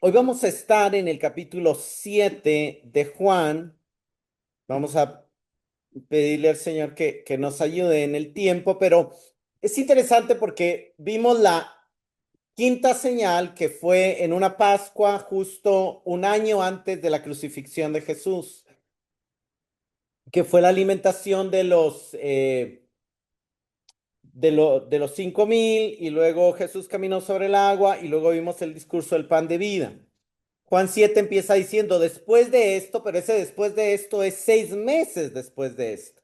Hoy vamos a estar en el capítulo 7 de Juan. Vamos a pedirle al Señor que nos ayude en el tiempo, pero es interesante porque vimos la quinta señal que fue en una Pascua justo un año antes de la crucifixión de Jesús, que fue la alimentación de los 5.000 y luego Jesús caminó sobre el agua y luego vimos el discurso del pan de vida. Juan 7 empieza diciendo después de esto, pero ese después de esto es 6 meses después de esto.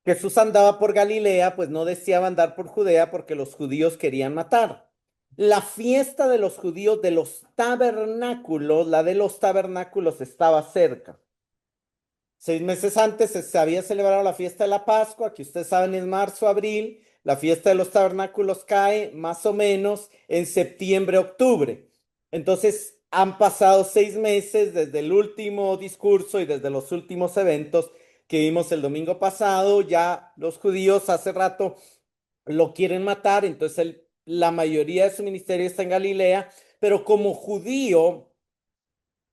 Jesús andaba por Galilea, pues no deseaba andar por Judea porque los judíos querían matar. La fiesta de los judíos de los tabernáculos, la de los tabernáculos estaba cerca. 6 meses antes se había celebrado la fiesta de la Pascua, que ustedes saben es marzo, abril. La fiesta de los tabernáculos cae más o menos en septiembre, octubre. Entonces han pasado 6 meses desde el último discurso y desde los últimos eventos que vimos el domingo pasado. Ya los judíos hace rato lo quieren matar, entonces la mayoría de su ministerio está en Galilea, pero como judío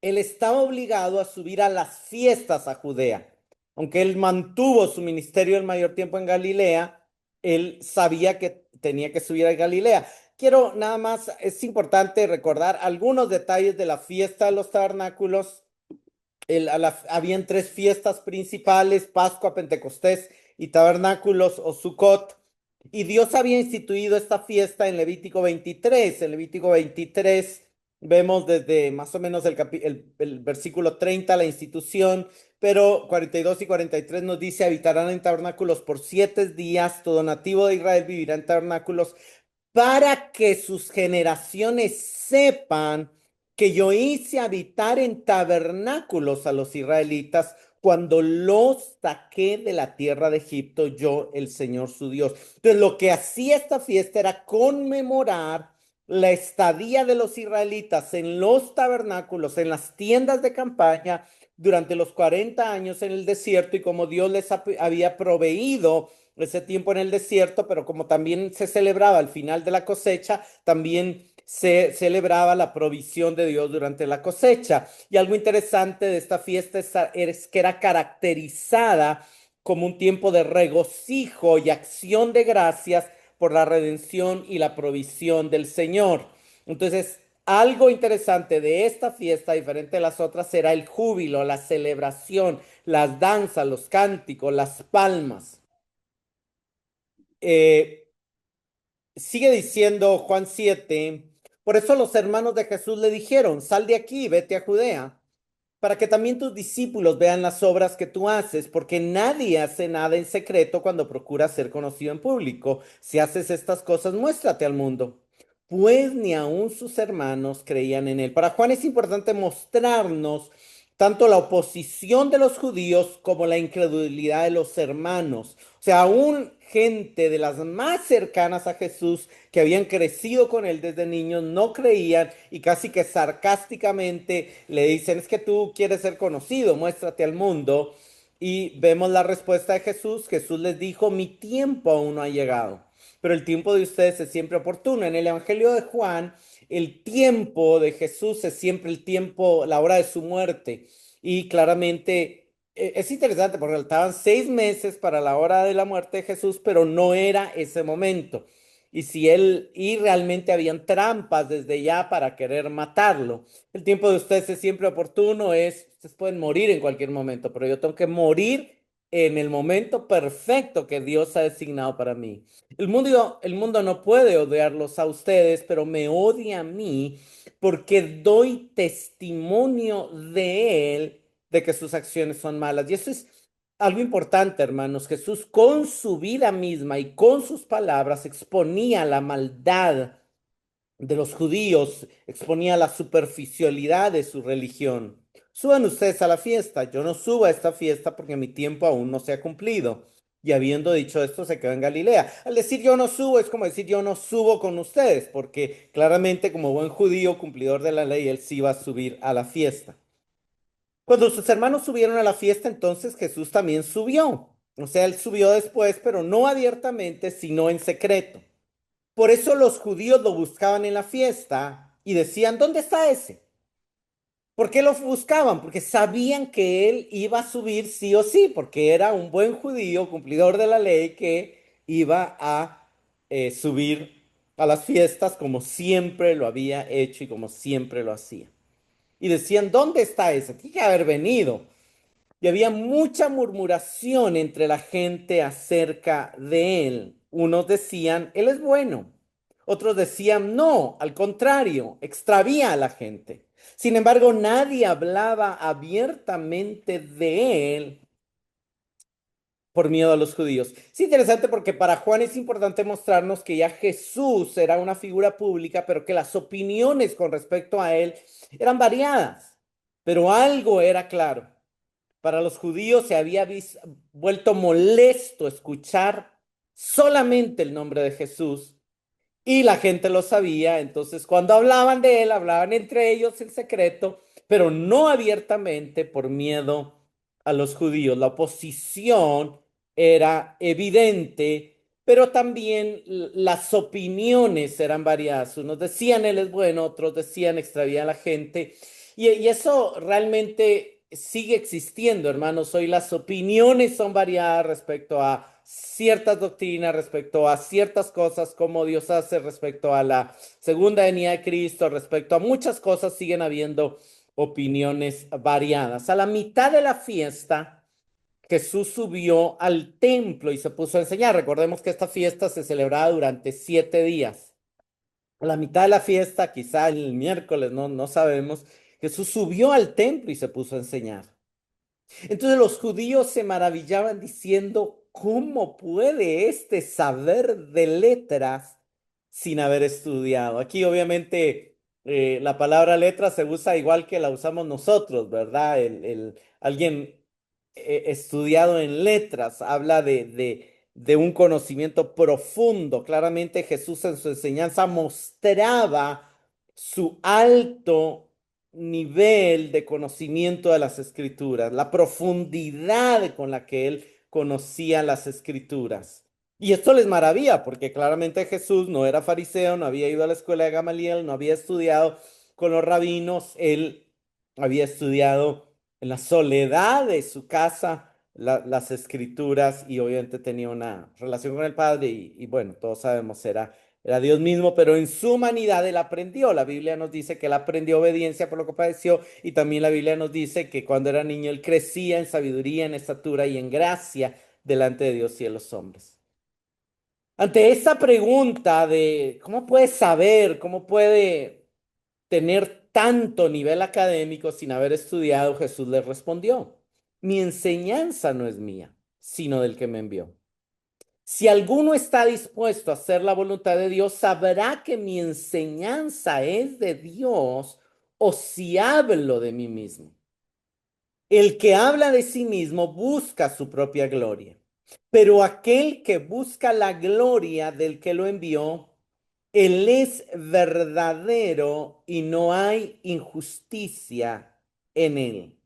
él estaba obligado a subir a las fiestas a Judea. Aunque él mantuvo su ministerio el mayor tiempo en Galilea, él sabía que tenía que subir a Galilea. Quiero nada más, es importante recordar algunos detalles de la fiesta de los tabernáculos. Habían tres fiestas principales: Pascua, Pentecostés y Tabernáculos o Sucot. Y Dios había instituido esta fiesta en Levítico 23. En Levítico 23 vemos desde más o menos el versículo 30 la institución, pero 42 y 43 nos dice: habitarán en tabernáculos por 7 días, todo nativo de Israel vivirá en tabernáculos para que sus generaciones sepan que yo hice habitar en tabernáculos a los israelitas cuando los saqué de la tierra de Egipto, yo, el Señor su Dios. Entonces, lo que hacía esta fiesta era conmemorar la estadía de los israelitas en los tabernáculos, en las tiendas de campaña, durante los 40 años en el desierto, y como Dios les había proveído ese tiempo en el desierto, pero como también se celebraba al final de la cosecha, también se celebraba la provisión de Dios durante la cosecha. Y algo interesante de esta fiesta es que era caracterizada como un tiempo de regocijo y acción de gracias por la redención y la provisión del Señor. Entonces, algo interesante de esta fiesta, diferente de las otras, era el júbilo, la celebración, las danzas, los cánticos, las palmas. Eh, Sigue diciendo Juan 7, por eso los hermanos de Jesús le dijeron: sal de aquí, vete a Judea, para que también tus discípulos vean las obras que tú haces, porque nadie hace nada en secreto cuando procura ser conocido en público. Si haces estas cosas, muéstrate al mundo. Pues ni aun sus hermanos creían en él. Para Juan es importante mostrarnos tanto la oposición de los judíos como la incredulidad de los hermanos. O sea, aún gente de las más cercanas a Jesús que habían crecido con él desde niños no creían, y casi que sarcásticamente le dicen: es que tú quieres ser conocido, muéstrate al mundo. Y vemos la respuesta de Jesús. Jesús les dijo: mi tiempo aún no ha llegado, pero el tiempo de ustedes es siempre oportuno. En el Evangelio de Juan, el tiempo de Jesús es siempre el tiempo, la hora de su muerte. Y claramente es interesante porque faltaban 6 meses para la hora de la muerte de Jesús, pero no era ese momento. Y realmente habían trampas desde ya para querer matarlo. El tiempo de ustedes es siempre oportuno, ustedes pueden morir en cualquier momento, pero yo tengo que morir en el momento perfecto que Dios ha designado para mí. El mundo no puede odiarlos a ustedes, pero me odia a mí porque doy testimonio de él, de que sus acciones son malas. Y eso es algo importante, hermanos. Jesús con su vida misma y con sus palabras exponía la maldad de los judíos, exponía la superficialidad de su religión. Suban ustedes a la fiesta. Yo no subo a esta fiesta porque mi tiempo aún no se ha cumplido. Y habiendo dicho esto, se quedó en Galilea. Al decir yo no subo, es como decir yo no subo con ustedes, porque claramente como buen judío cumplidor de la ley, él sí iba a subir a la fiesta. Cuando sus hermanos subieron a la fiesta, entonces Jesús también subió. O sea, él subió después, pero no abiertamente, sino en secreto. Por eso los judíos lo buscaban en la fiesta, y decían, ¿dónde está ese? ¿Por qué lo buscaban? Porque sabían que él iba a subir sí o sí, porque era un buen judío, cumplidor de la ley, que iba a subir a las fiestas como siempre lo había hecho y como siempre lo hacía. Y decían, ¿dónde está ese? Tiene que haber venido. Y había mucha murmuración entre la gente acerca de él. Unos decían, él es bueno. Otros decían, no, al contrario, extravía a la gente. Sin embargo, nadie hablaba abiertamente de él por miedo a los judíos. Es interesante porque para Juan es importante mostrarnos que ya Jesús era una figura pública, pero que las opiniones con respecto a él eran variadas. Pero algo era claro. Para los judíos se había vuelto molesto escuchar solamente el nombre de Jesús y la gente lo sabía, entonces cuando hablaban de él, hablaban entre ellos en secreto, pero no abiertamente por miedo a los judíos. La oposición era evidente, pero también las opiniones eran variadas. Unos decían él es bueno, otros decían extravía a la gente. Y eso realmente sigue existiendo, hermanos. Hoy las opiniones son variadas respecto a ciertas doctrinas, respecto a ciertas cosas, como Dios hace, respecto a la segunda venida de Cristo, respecto a muchas cosas, siguen habiendo opiniones variadas. A la mitad de la fiesta, Jesús subió al templo y se puso a enseñar. Recordemos que esta fiesta se celebraba durante 7 días. A la mitad de la fiesta, quizá el miércoles, no sabemos, Jesús subió al templo y se puso a enseñar. Entonces los judíos se maravillaban diciendo, ¿cómo puede este saber de letras sin haber estudiado? Aquí obviamente la palabra letra se usa igual que la usamos nosotros, ¿verdad? Alguien estudiado en letras habla de un conocimiento profundo. Claramente Jesús en su enseñanza mostraba su alto nivel de conocimiento de las escrituras, la profundidad con la que él conocía las escrituras. Y esto les maravilla, porque claramente Jesús no era fariseo, no había ido a la escuela de Gamaliel, no había estudiado con los rabinos, él había estudiado en la soledad de su casa las escrituras y obviamente tenía una relación con el Padre y bueno, todos sabemos, era Dios mismo, pero en su humanidad él aprendió. La Biblia nos dice que él aprendió obediencia por lo que padeció y también la Biblia nos dice que cuando era niño él crecía en sabiduría, en estatura y en gracia delante de Dios y de los hombres. Ante esta pregunta de cómo puede saber, cómo puede tener tanto nivel académico sin haber estudiado, Jesús le respondió, mi enseñanza no es mía, sino del que me envió. Si alguno está dispuesto a hacer la voluntad de Dios, sabrá que mi enseñanza es de Dios o si hablo de mí mismo. El que habla de sí mismo busca su propia gloria, pero aquel que busca la gloria del que lo envió, él es verdadero y no hay injusticia en él.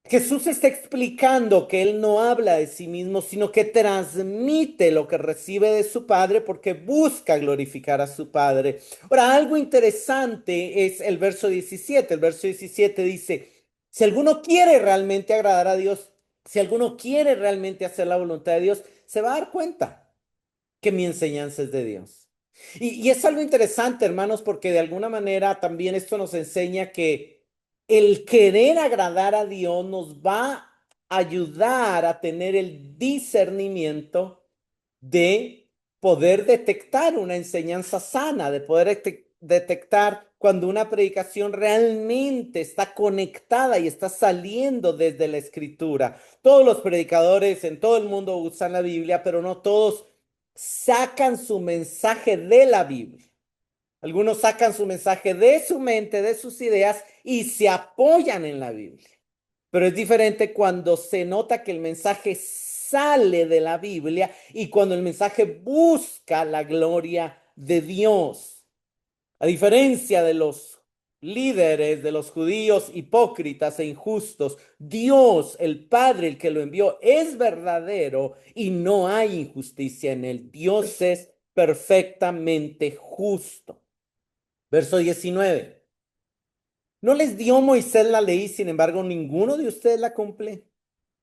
Jesús está explicando que él no habla de sí mismo, sino que transmite lo que recibe de su Padre porque busca glorificar a su Padre. Ahora, algo interesante es el verso 17. El verso 17 dice, si alguno quiere realmente agradar a Dios, si alguno quiere realmente hacer la voluntad de Dios, se va a dar cuenta que mi enseñanza es de Dios. Y es algo interesante, hermanos, porque de alguna manera también esto nos enseña que el querer agradar a Dios nos va a ayudar a tener el discernimiento de poder detectar una enseñanza sana, de poder detectar cuando una predicación realmente está conectada y está saliendo desde la escritura. Todos los predicadores en todo el mundo usan la Biblia, pero no todos sacan su mensaje de la Biblia. Algunos sacan su mensaje de su mente, de sus ideas y se apoyan en la Biblia. Pero es diferente cuando se nota que el mensaje sale de la Biblia y cuando el mensaje busca la gloria de Dios. A diferencia de los líderes, de los judíos hipócritas e injustos, Dios, el Padre, el que lo envió, es verdadero y no hay injusticia en él. Dios es perfectamente justo. Verso 19. ¿No les dio Moisés la ley, sin embargo, ninguno de ustedes la cumple?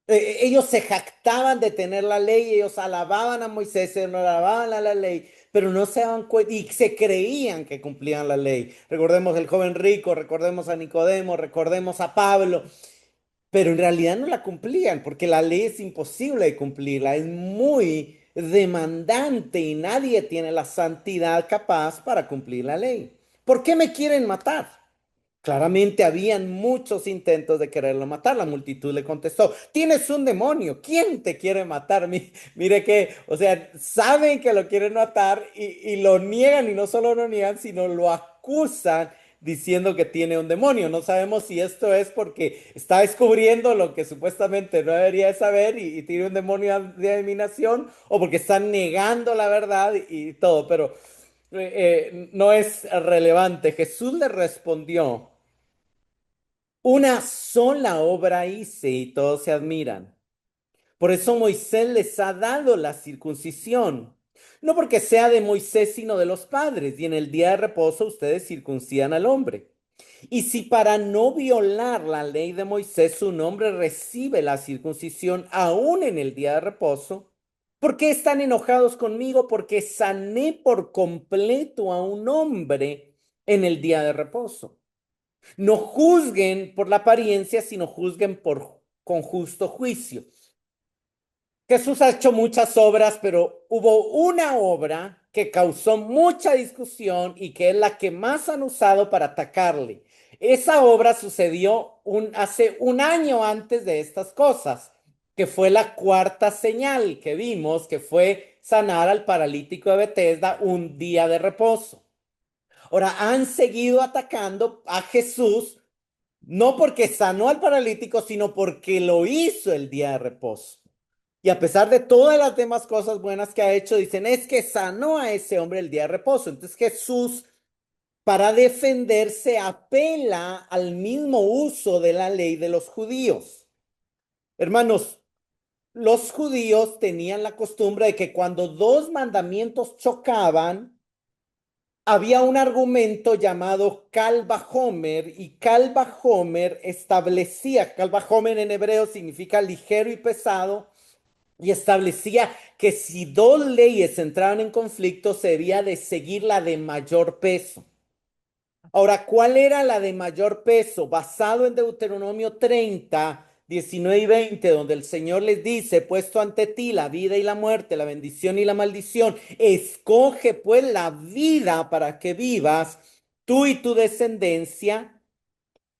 Ellos se jactaban de tener la ley, ellos alababan a Moisés, ellos no alababan a la ley, pero no se daban cuenta y se creían que cumplían la ley. Recordemos el joven rico, recordemos a Nicodemo, recordemos a Pablo, pero en realidad no la cumplían porque la ley es imposible de cumplirla, es muy demandante y nadie tiene la santidad capaz para cumplir la ley. ¿Por qué me quieren matar? Claramente habían muchos intentos de quererlo matar. La multitud le contestó, tienes un demonio, ¿quién te quiere matar? Mire que, o sea, saben que lo quieren matar y lo niegan y no solo lo niegan, sino lo acusan diciendo que tiene un demonio. No sabemos si esto es porque está descubriendo lo que supuestamente no debería de saber y tiene un demonio de adivinación o porque están negando la verdad y todo, pero no es relevante. Jesús le respondió. Una sola obra hice y todos se admiran. Por eso Moisés les ha dado la circuncisión. No porque sea de Moisés, sino de los padres. Y en el día de reposo ustedes circuncidan al hombre. Y si para no violar la ley de Moisés su nombre recibe la circuncisión aún en el día de reposo, ¿por qué están enojados conmigo? Porque sané por completo a un hombre en el día de reposo. No juzguen por la apariencia, sino juzguen con justo juicio. Jesús ha hecho muchas obras, pero hubo una obra que causó mucha discusión y que es la que más han usado para atacarle. Esa obra sucedió hace un año antes de estas cosas, que fue la cuarta señal que vimos, que fue sanar al paralítico de Betesda un día de reposo. Ahora, han seguido atacando a Jesús no porque sanó al paralítico, sino porque lo hizo el día de reposo. Y a pesar de todas las demás cosas buenas que ha hecho, dicen, es que sanó a ese hombre el día de reposo. Entonces Jesús, para defenderse, apela al mismo uso de la ley de los judíos. Hermanos, los judíos tenían la costumbre de que cuando dos mandamientos chocaban, había un argumento llamado Kal Vajomer y Kal Vajomer establecía, Kal Vajomer en hebreo significa ligero y pesado, y establecía que si dos leyes entraban en conflicto, se debía de seguir la de mayor peso. Ahora, ¿cuál era la de mayor peso? Basado en Deuteronomio 30, 19 y 20, donde el Señor les dice, puesto ante ti la vida y la muerte, la bendición y la maldición, escoge pues la vida para que vivas tú y tu descendencia.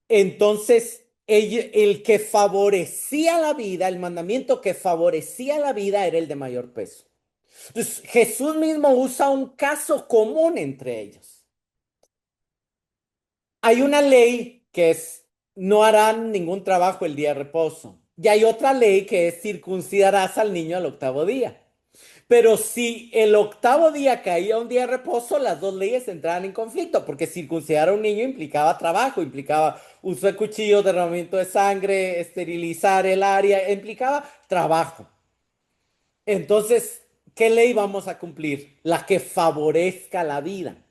Entonces, el que favorecía la vida, el mandamiento que favorecía la vida era el de mayor peso. Entonces, Jesús mismo usa un caso común entre ellos. Hay una ley que es, no harán ningún trabajo el día de reposo. Y hay otra ley que es, circuncidarás al niño al octavo día. Pero si el octavo día caía un día de reposo, las dos leyes entraban en conflicto, porque circuncidar a un niño implicaba trabajo, implicaba uso de cuchillos, derramamiento de sangre, esterilizar el área, implicaba trabajo. Entonces, ¿qué ley vamos a cumplir? La que favorezca la vida.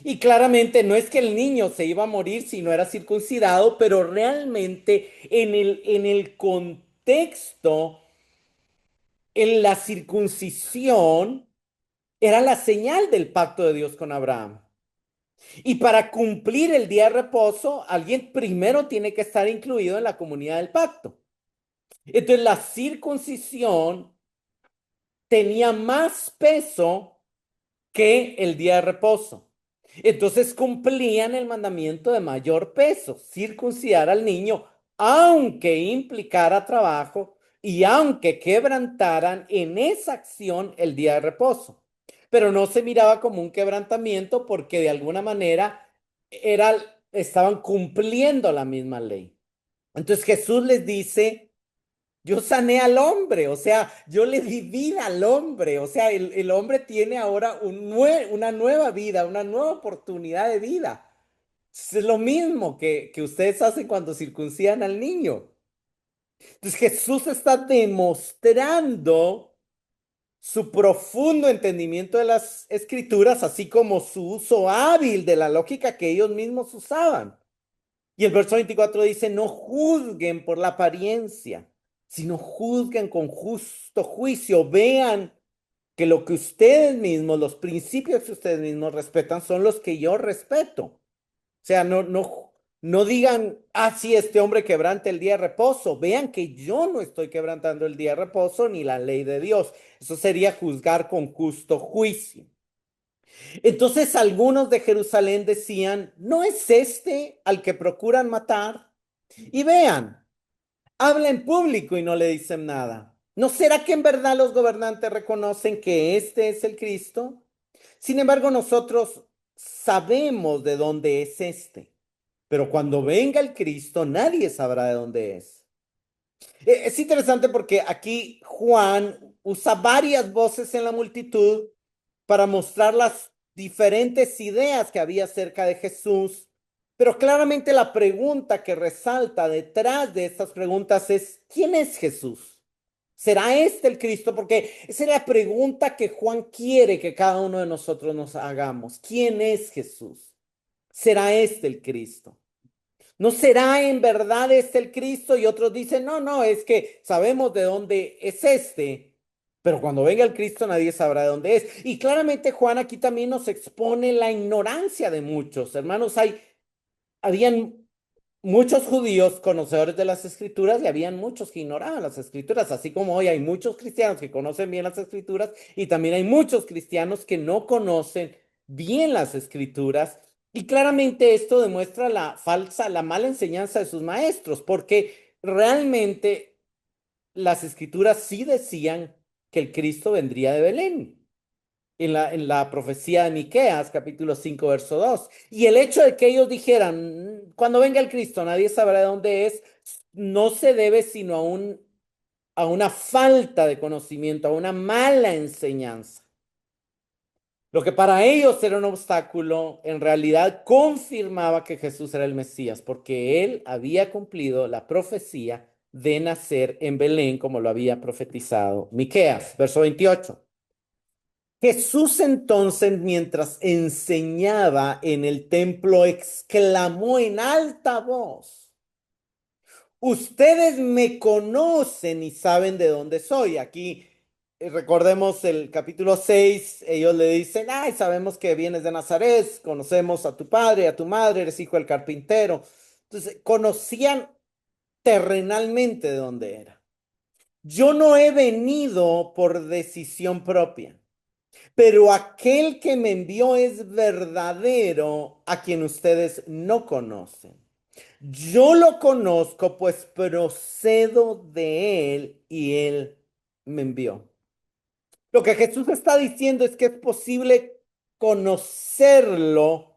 Y claramente no es que el niño se iba a morir si no era circuncidado, pero realmente en el contexto, en la circuncisión era la señal del pacto de Dios con Abraham. Y para cumplir el día de reposo, alguien primero tiene que estar incluido en la comunidad del pacto. Entonces la circuncisión tenía más peso que el día de reposo. Entonces cumplían el mandamiento de mayor peso, circuncidar al niño, aunque implicara trabajo y aunque quebrantaran en esa acción el día de reposo. Pero no se miraba como un quebrantamiento porque de alguna manera era, estaban cumpliendo la misma ley. Entonces Jesús les dice, yo sané al hombre, o sea, yo le di vida al hombre, o sea, el hombre tiene ahora una nueva vida, una nueva oportunidad de vida. Es lo mismo que ustedes hacen cuando circuncidan al niño. Entonces Jesús está demostrando su profundo entendimiento de las escrituras, así como su uso hábil de la lógica que ellos mismos usaban. Y el verso 24 dice, no juzguen por la apariencia, sino juzguen con justo juicio. Vean que lo que ustedes mismos, los principios que ustedes mismos respetan son los que yo respeto. O sea, no digan, ah, sí, este hombre quebranta el día de reposo. Vean que yo no estoy quebrantando el día de reposo ni la ley de Dios. Eso sería juzgar con justo juicio. Entonces algunos de Jerusalén decían, ¿no es este al que procuran matar? Y vean, habla en público y no le dicen nada. ¿No será que en verdad los gobernantes reconocen que este es el Cristo? Sin embargo, nosotros sabemos de dónde es este, pero cuando venga el Cristo, nadie sabrá de dónde es. Es interesante porque aquí Juan usa varias voces en la multitud para mostrar las diferentes ideas que había acerca de Jesús, pero claramente la pregunta que resalta detrás de estas preguntas es, ¿quién es Jesús? ¿Será este el Cristo? Porque esa es la pregunta que Juan quiere que cada uno de nosotros nos hagamos. ¿Quién es Jesús? ¿Será este el Cristo? ¿No será en verdad este el Cristo? Y otros dicen, no, no, es que sabemos de dónde es este, pero cuando venga el Cristo nadie sabrá de dónde es. Y claramente Juan aquí también nos expone la ignorancia de muchos. Hermanos, habían muchos judíos conocedores de las escrituras y habían muchos que ignoraban las escrituras, así como hoy hay muchos cristianos que conocen bien las escrituras y también hay muchos cristianos que no conocen bien las escrituras. Y claramente esto demuestra la mala enseñanza de sus maestros, porque realmente las escrituras sí decían que el Cristo vendría de Belén en la profecía de Miqueas, capítulo 5 verso 2. Y el hecho de que ellos dijeran, cuando venga el Cristo, nadie sabrá de dónde es, no se debe sino a una falta de conocimiento, a una mala enseñanza. Lo que para ellos era un obstáculo, en realidad confirmaba que Jesús era el Mesías, porque él había cumplido la profecía de nacer en Belén, como lo había profetizado Miqueas, verso 28. Jesús entonces, mientras enseñaba en el templo, exclamó en alta voz, ustedes me conocen y saben de dónde soy. Aquí recordemos el capítulo 6. Ellos le dicen, ay, sabemos que vienes de Nazaret, conocemos a tu padre, a tu madre, eres hijo del carpintero. Entonces, conocían terrenalmente de dónde era. Yo no he venido por decisión propia. Pero aquel que me envió es verdadero, a quien ustedes no conocen. Yo lo conozco, pues procedo de él y él me envió. Lo que Jesús está diciendo es que es posible conocerlo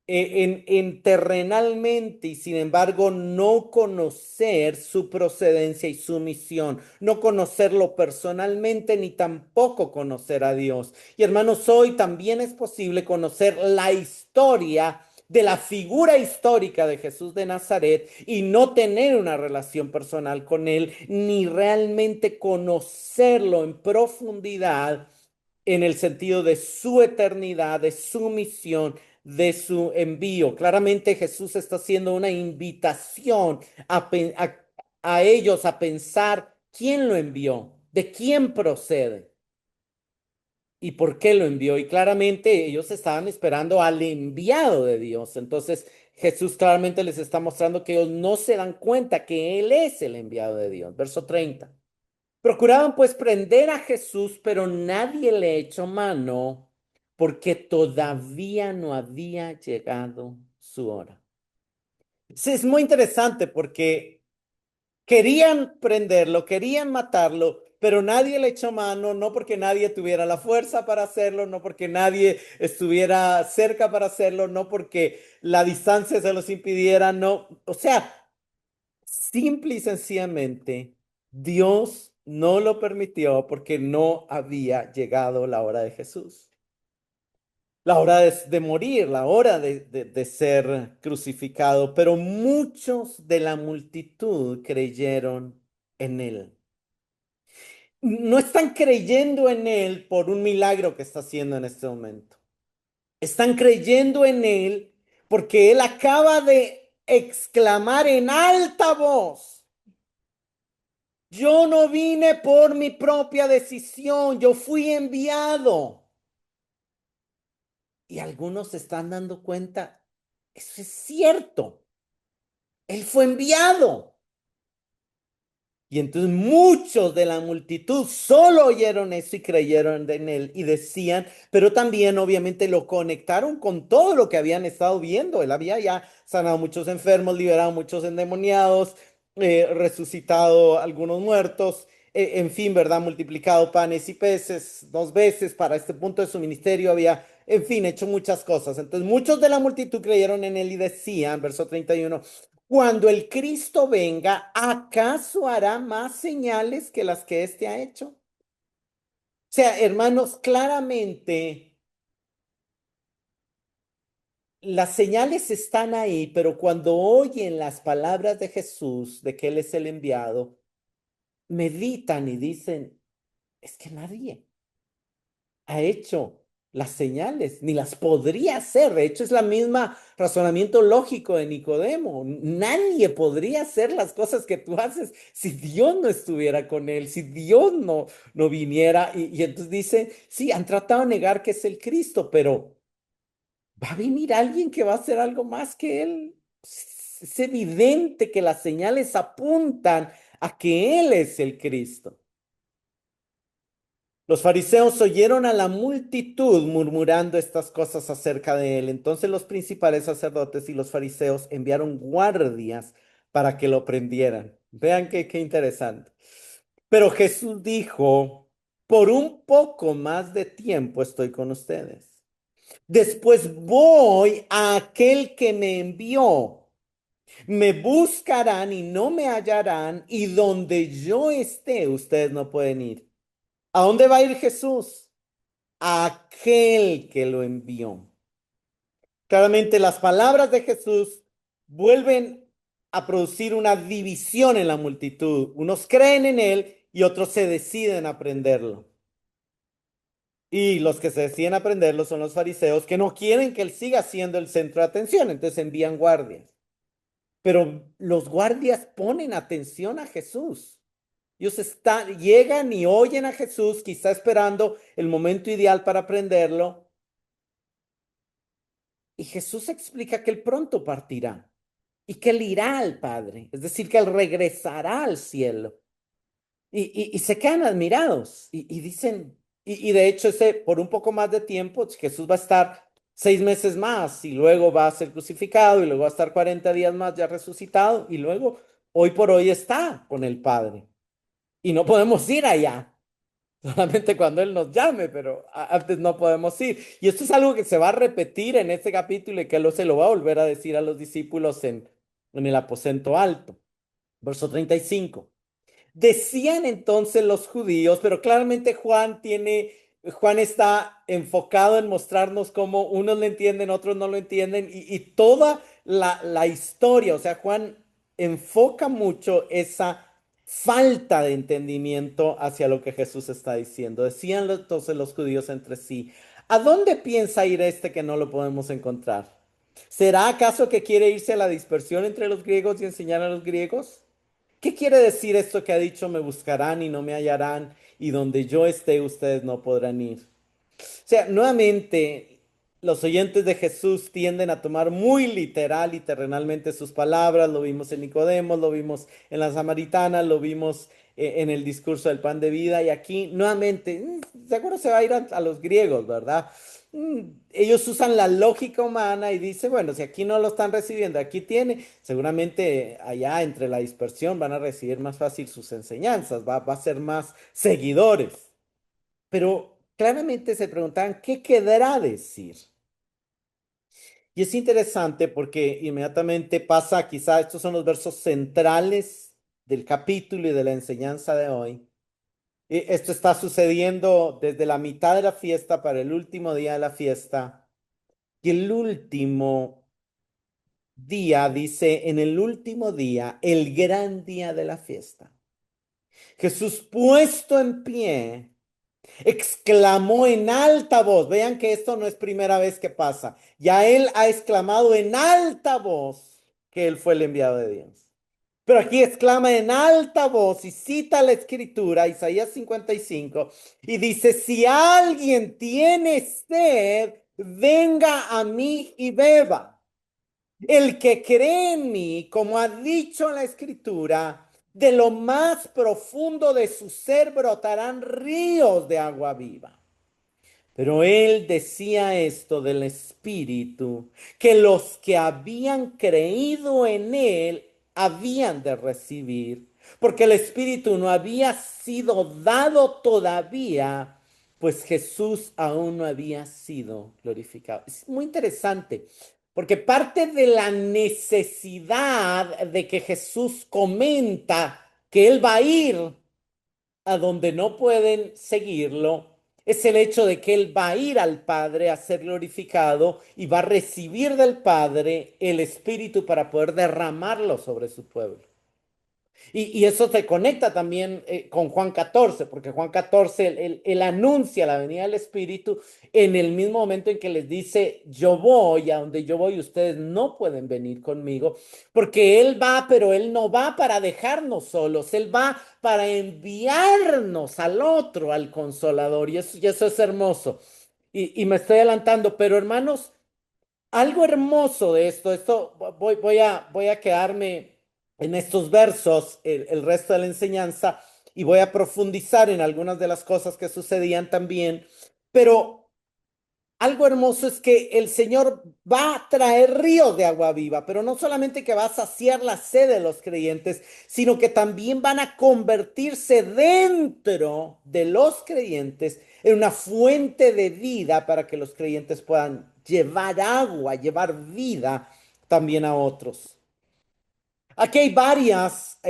en terrenalmente y sin embargo no conocer su procedencia y su misión, no conocerlo personalmente ni tampoco conocer a Dios. Y hermanos, hoy también es posible conocer la historia de la figura histórica de Jesús de Nazaret y no tener una relación personal con él, ni realmente conocerlo en profundidad en el sentido de su eternidad, de su misión, de su envío. Claramente Jesús está haciendo una invitación a ellos a pensar quién lo envió, de quién procede y por qué lo envió. Y claramente ellos estaban esperando al enviado de Dios. Entonces Jesús claramente les está mostrando que ellos no se dan cuenta que Él es el enviado de Dios. Verso 30. Procuraban pues prender a Jesús, pero nadie le echó mano porque todavía no había llegado su hora. Sí, es muy interesante porque querían prenderlo, querían matarlo, pero nadie le echó mano, no porque nadie tuviera la fuerza para hacerlo, no porque nadie estuviera cerca para hacerlo, no porque la distancia se los impidiera, no. O sea, simple y sencillamente, Dios no lo permitió porque no había llegado la hora de Jesús, la hora de morir, la hora de ser crucificado, pero muchos de la multitud creyeron en él. no están creyendo en Él por un milagro que está haciendo en este momento. Están creyendo en Él porque Él acaba de exclamar en alta voz: yo no vine por mi propia decisión, yo fui enviado. Y algunos se están dando cuenta, eso es cierto, Él fue enviado. Y entonces muchos de la multitud solo oyeron eso y creyeron en él y decían, pero también obviamente lo conectaron con todo lo que habían estado viendo. Él había ya sanado muchos enfermos, liberado muchos endemoniados, resucitado algunos muertos, en fin, ¿verdad? Multiplicado panes y peces 2 veces para este punto de su ministerio. Había, en fin, hecho muchas cosas. Entonces muchos de la multitud creyeron en él y decían, verso 31. Cuando el Cristo venga, ¿acaso hará más señales que las que éste ha hecho? O sea, hermanos, claramente las señales están ahí, pero cuando oyen las palabras de Jesús, de que Él es el enviado, meditan y dicen, es que nadie ha hecho las señales, ni las podría hacer. De hecho, es la misma razonamiento lógico de Nicodemo. Nadie podría hacer las cosas que tú haces si Dios no estuviera con él, si Dios no viniera. Y entonces dice, sí, han tratado de negar que es el Cristo, pero va a venir alguien que va a hacer algo más que él. Es evidente que las señales apuntan a que Él es el Cristo. Los fariseos oyeron a la multitud murmurando estas cosas acerca de él. Entonces los principales sacerdotes y los fariseos enviaron guardias para que lo prendieran. Vean qué interesante. Pero Jesús dijo, por un poco más de tiempo estoy con ustedes. Después voy a aquel que me envió. Me buscarán y no me hallarán, y donde yo esté, ustedes no pueden ir. ¿A dónde va a ir Jesús? A aquel que lo envió. Claramente las palabras de Jesús vuelven a producir una división en la multitud. Unos creen en él y otros se deciden a aprenderlo. Y los que se deciden a aprenderlo son los fariseos que no quieren que él siga siendo el centro de atención, entonces envían guardias. Pero los guardias ponen atención a Jesús. Ellos llegan y oyen a Jesús, quizá esperando el momento ideal para aprenderlo. Y Jesús explica que él pronto partirá y que él irá al Padre, es decir, que él regresará al cielo. Y se quedan admirados y dicen, y de hecho por un poco más de tiempo, Jesús va a estar 6 meses más y luego va a ser crucificado y luego va a estar 40 días más ya resucitado y luego hoy por hoy está con el Padre. Y no podemos ir allá. Solamente cuando Él nos llame, pero antes no podemos ir. Y esto es algo que se va a repetir en este capítulo y que Él se lo va a volver a decir a los discípulos en el aposento alto. Verso 35. Decían entonces los judíos, pero claramente Juan está enfocado en mostrarnos cómo unos lo entienden, otros no lo entienden, y toda la historia, o sea, Juan enfoca mucho esa falta de entendimiento hacia lo que Jesús está diciendo. Decían entonces los judíos entre sí, ¿a dónde piensa ir este que no lo podemos encontrar? ¿Será acaso que quiere irse a la dispersión entre los griegos y enseñar a los griegos? ¿Qué quiere decir esto que ha dicho, me buscarán y no me hallarán, y donde yo esté, ustedes no podrán ir? O sea, nuevamente, los oyentes de Jesús tienden a tomar muy literal y terrenalmente sus palabras. Lo vimos en Nicodemo, lo vimos en la Samaritana, lo vimos en el discurso del pan de vida. Y aquí, nuevamente, seguro se va a ir a los griegos, ¿verdad? Ellos usan la lógica humana y dice, bueno, si aquí no lo están recibiendo, aquí tiene, seguramente allá entre la dispersión van a recibir más fácil sus enseñanzas, va a ser más seguidores. Pero claramente se preguntaban, ¿qué quedará decir? Y es interesante porque inmediatamente pasa, quizá estos son los versos centrales del capítulo y de la enseñanza de hoy. Y esto está sucediendo desde la mitad de la fiesta para el último día de la fiesta. Y el último día, dice, en el último día, el gran día de la fiesta. Jesús puesto en pie, exclamó en alta voz. Vean que esto no es primera vez que pasa. Ya él ha exclamado en alta voz que él fue el enviado de Dios. Pero aquí exclama en alta voz y cita la escritura, Isaías 55, y dice, si alguien tiene sed, venga a mí y beba. El que cree en mí, como ha dicho la escritura, de lo más profundo de su ser brotarán ríos de agua viva. Pero él decía esto del Espíritu, que los que habían creído en él habían de recibir, porque el Espíritu no había sido dado todavía, pues Jesús aún no había sido glorificado. Es muy interesante, porque parte de la necesidad de que Jesús comenta que él va a ir a donde no pueden seguirlo es el hecho de que él va a ir al Padre a ser glorificado y va a recibir del Padre el Espíritu para poder derramarlo sobre su pueblo. Y eso se conecta también con Juan 14, porque Juan 14, él anuncia la venida del Espíritu en el mismo momento en que les dice, yo voy a donde yo voy, ustedes no pueden venir conmigo, porque Él va, pero Él no va para dejarnos solos, Él va para enviarnos al otro, al Consolador, y eso es hermoso. Y me estoy adelantando, pero hermanos, algo hermoso de esto voy a quedarme en estos versos el resto de la enseñanza y voy a profundizar en algunas de las cosas que sucedían también, pero algo hermoso es que el Señor va a traer ríos de agua viva, pero no solamente que va a saciar la sed de los creyentes, sino que también van a convertirse dentro de los creyentes en una fuente de vida para que los creyentes puedan llevar agua, llevar vida también a otros. Aquí hay varias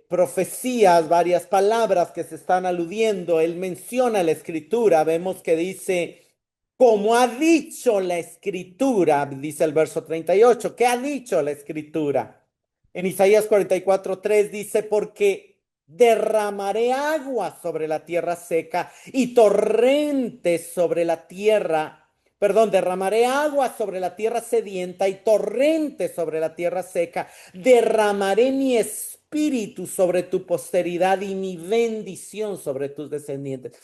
profecías, varias palabras que se están aludiendo. Él menciona la escritura. Vemos que dice, como ha dicho la escritura, dice el verso 38. ¿Qué ha dicho la escritura? En Isaías 44:3 dice, porque derramaré agua sobre la tierra seca y torrentes sobre la tierra, perdón, derramaré agua sobre la tierra sedienta y torrentes sobre la tierra seca. Derramaré mi espíritu sobre tu posteridad y mi bendición sobre tus descendientes.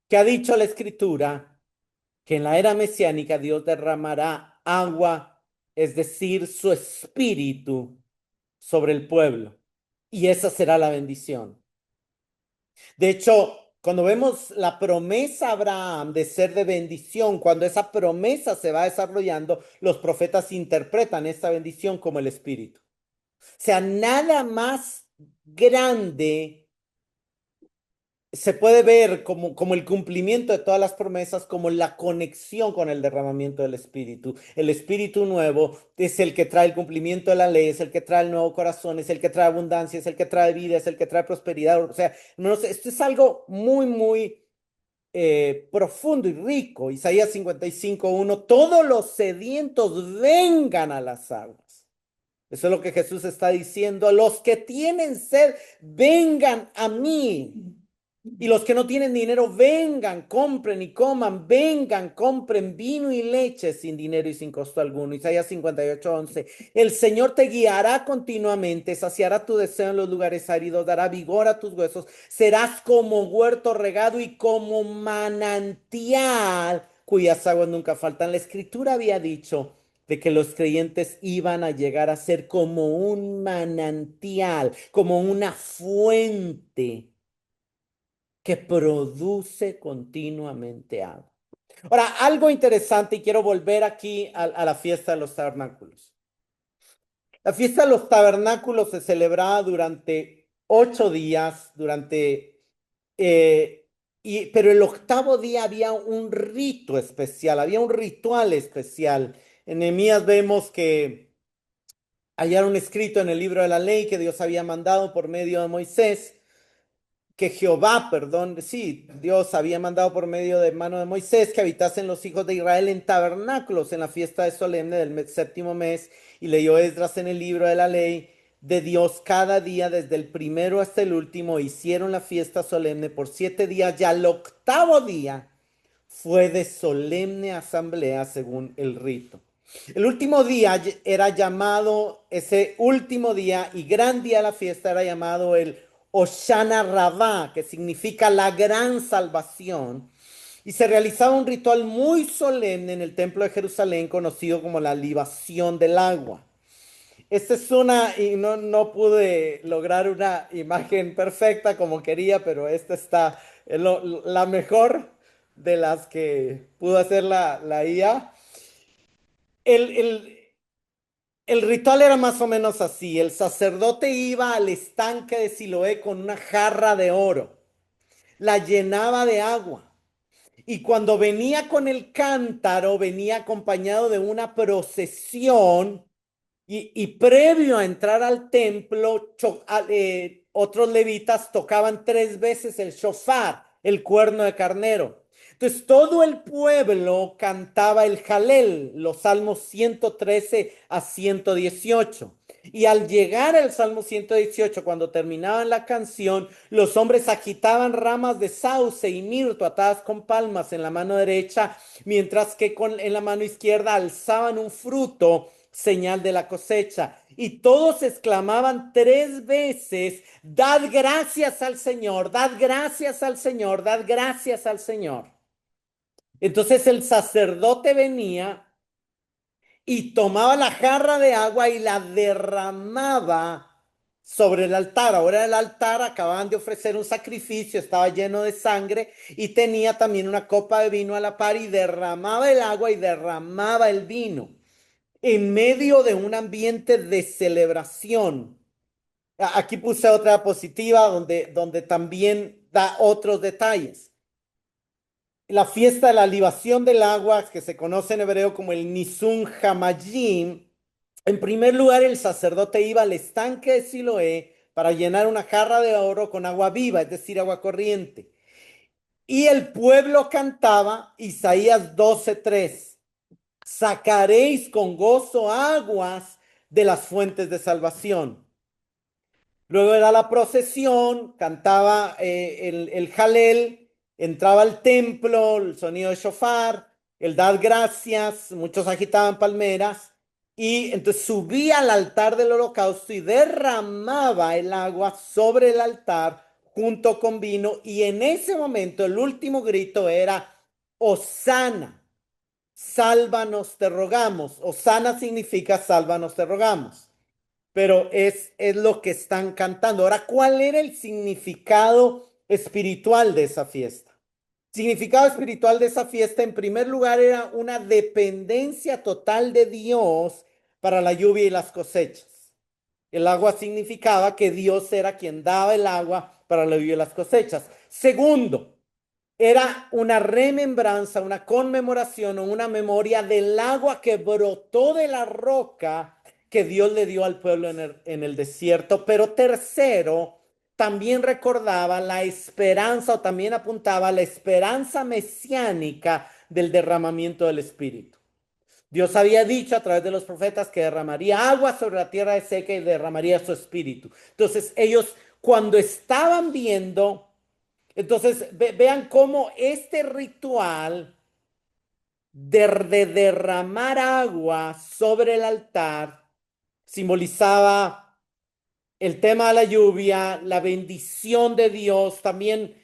¿Qué ha dicho la escritura? Que en la era mesiánica Dios derramará agua, es decir, su espíritu sobre el pueblo. Y esa será la bendición. De hecho, cuando vemos la promesa a Abraham de ser de bendición, cuando esa promesa se va desarrollando, los profetas interpretan esta bendición como el espíritu. O sea, nada más grande se puede ver como el cumplimiento de todas las promesas, como la conexión con el derramamiento del Espíritu. El Espíritu nuevo es el que trae el cumplimiento de la ley, es el que trae el nuevo corazón, es el que trae abundancia, es el que trae vida, es el que trae prosperidad. O sea, no sé, esto es algo muy, muy profundo y rico. Isaías 55:1, todos los sedientos vengan a las aguas. Eso es lo que Jesús está diciendo. Los que tienen sed, vengan a mí. Y los que no tienen dinero, vengan, compren y coman, vengan, compren vino y leche sin dinero y sin costo alguno. Isaías 58:11. El Señor te guiará continuamente, saciará tu deseo en los lugares áridos, dará vigor a tus huesos. Serás como huerto regado y como manantial cuyas aguas nunca faltan. La Escritura había dicho de que los creyentes iban a llegar a ser como un manantial, como una fuente que produce continuamente agua. Ahora, algo interesante, y quiero volver aquí a la fiesta de los tabernáculos. La fiesta de los tabernáculos se celebraba durante 8 días, pero el octavo día había un rito especial, había un ritual especial. En Nehemías vemos que hallaron escrito en el libro de la ley que Dios había mandado por medio de Moisés, que Jehová, perdón, sí, Dios había mandado por medio de mano de Moisés que habitasen los hijos de Israel en tabernáculos en la fiesta de solemne del séptimo mes, y leyó Esdras en el libro de la ley de Dios cada día, desde el primero hasta el último. Hicieron la fiesta solemne por 7 días, y al octavo día fue de solemne asamblea según el rito. El último día era llamado, ese último día y gran día de la fiesta era llamado el Hoshana Rabbah, que significa la gran salvación, y se realizaba un ritual muy solemne en el templo de Jerusalén conocido como la libación del agua. Esta es una, y no pude lograr una imagen perfecta como quería, pero esta está la mejor de las que pudo hacer la IA. El, el, el ritual era más o menos así. El sacerdote iba al estanque de Siloé con una jarra de oro, la llenaba de agua. Y cuando venía con el cántaro, venía acompañado de una procesión. Y previo a entrar al templo, otros levitas tocaban 3 veces el shofar, el cuerno de carnero. Entonces todo el pueblo cantaba el Jalel, los salmos 113 a 118. Y al llegar al Salmo 118, cuando terminaban la canción, los hombres agitaban ramas de sauce y mirto atadas con palmas en la mano derecha, mientras que en la mano izquierda alzaban un fruto, señal de la cosecha. Y todos exclamaban 3 veces: dad gracias al Señor, dad gracias al Señor, dad gracias al Señor. Entonces el sacerdote venía y tomaba la jarra de agua y la derramaba sobre el altar. Ahora el altar acababan de ofrecer un sacrificio, estaba lleno de sangre y tenía también una copa de vino a la par, y derramaba el agua y derramaba el vino en medio de un ambiente de celebración. Aquí puse otra diapositiva donde también da otros detalles. La fiesta de la libación del agua, que se conoce en hebreo como el Nisun Hamayim. En primer lugar, el sacerdote iba al estanque de Siloé para llenar una jarra de oro con agua viva, es decir, agua corriente. Y el pueblo cantaba Isaías 12:3: sacaréis con gozo aguas de las fuentes de salvación. Luego era la procesión, cantaba el Jalel, entraba al templo, el sonido de shofar, el dar gracias, muchos agitaban palmeras, y entonces subía al altar del holocausto y derramaba el agua sobre el altar junto con vino, y en ese momento el último grito era: Hosana, sálvanos, te rogamos. Hosana significa sálvanos, te rogamos, pero es lo que están cantando. Ahora, ¿cuál era el significado espiritual de esa fiesta? Significado espiritual de esa fiesta, en primer lugar, era una dependencia total de Dios para la lluvia y las cosechas. El agua significaba que Dios era quien daba el agua para la lluvia y las cosechas. Segundo, era una remembranza, una conmemoración o una memoria del agua que brotó de la roca que Dios le dio al pueblo en el desierto. Pero tercero, también recordaba la esperanza, o también apuntaba a la esperanza mesiánica del derramamiento del Espíritu. Dios había dicho a través de los profetas que derramaría agua sobre la tierra seca y derramaría su Espíritu. Entonces ellos, cuando estaban viendo, entonces vean cómo este ritual de derramar agua sobre el altar simbolizaba el tema de la lluvia, la bendición de Dios, también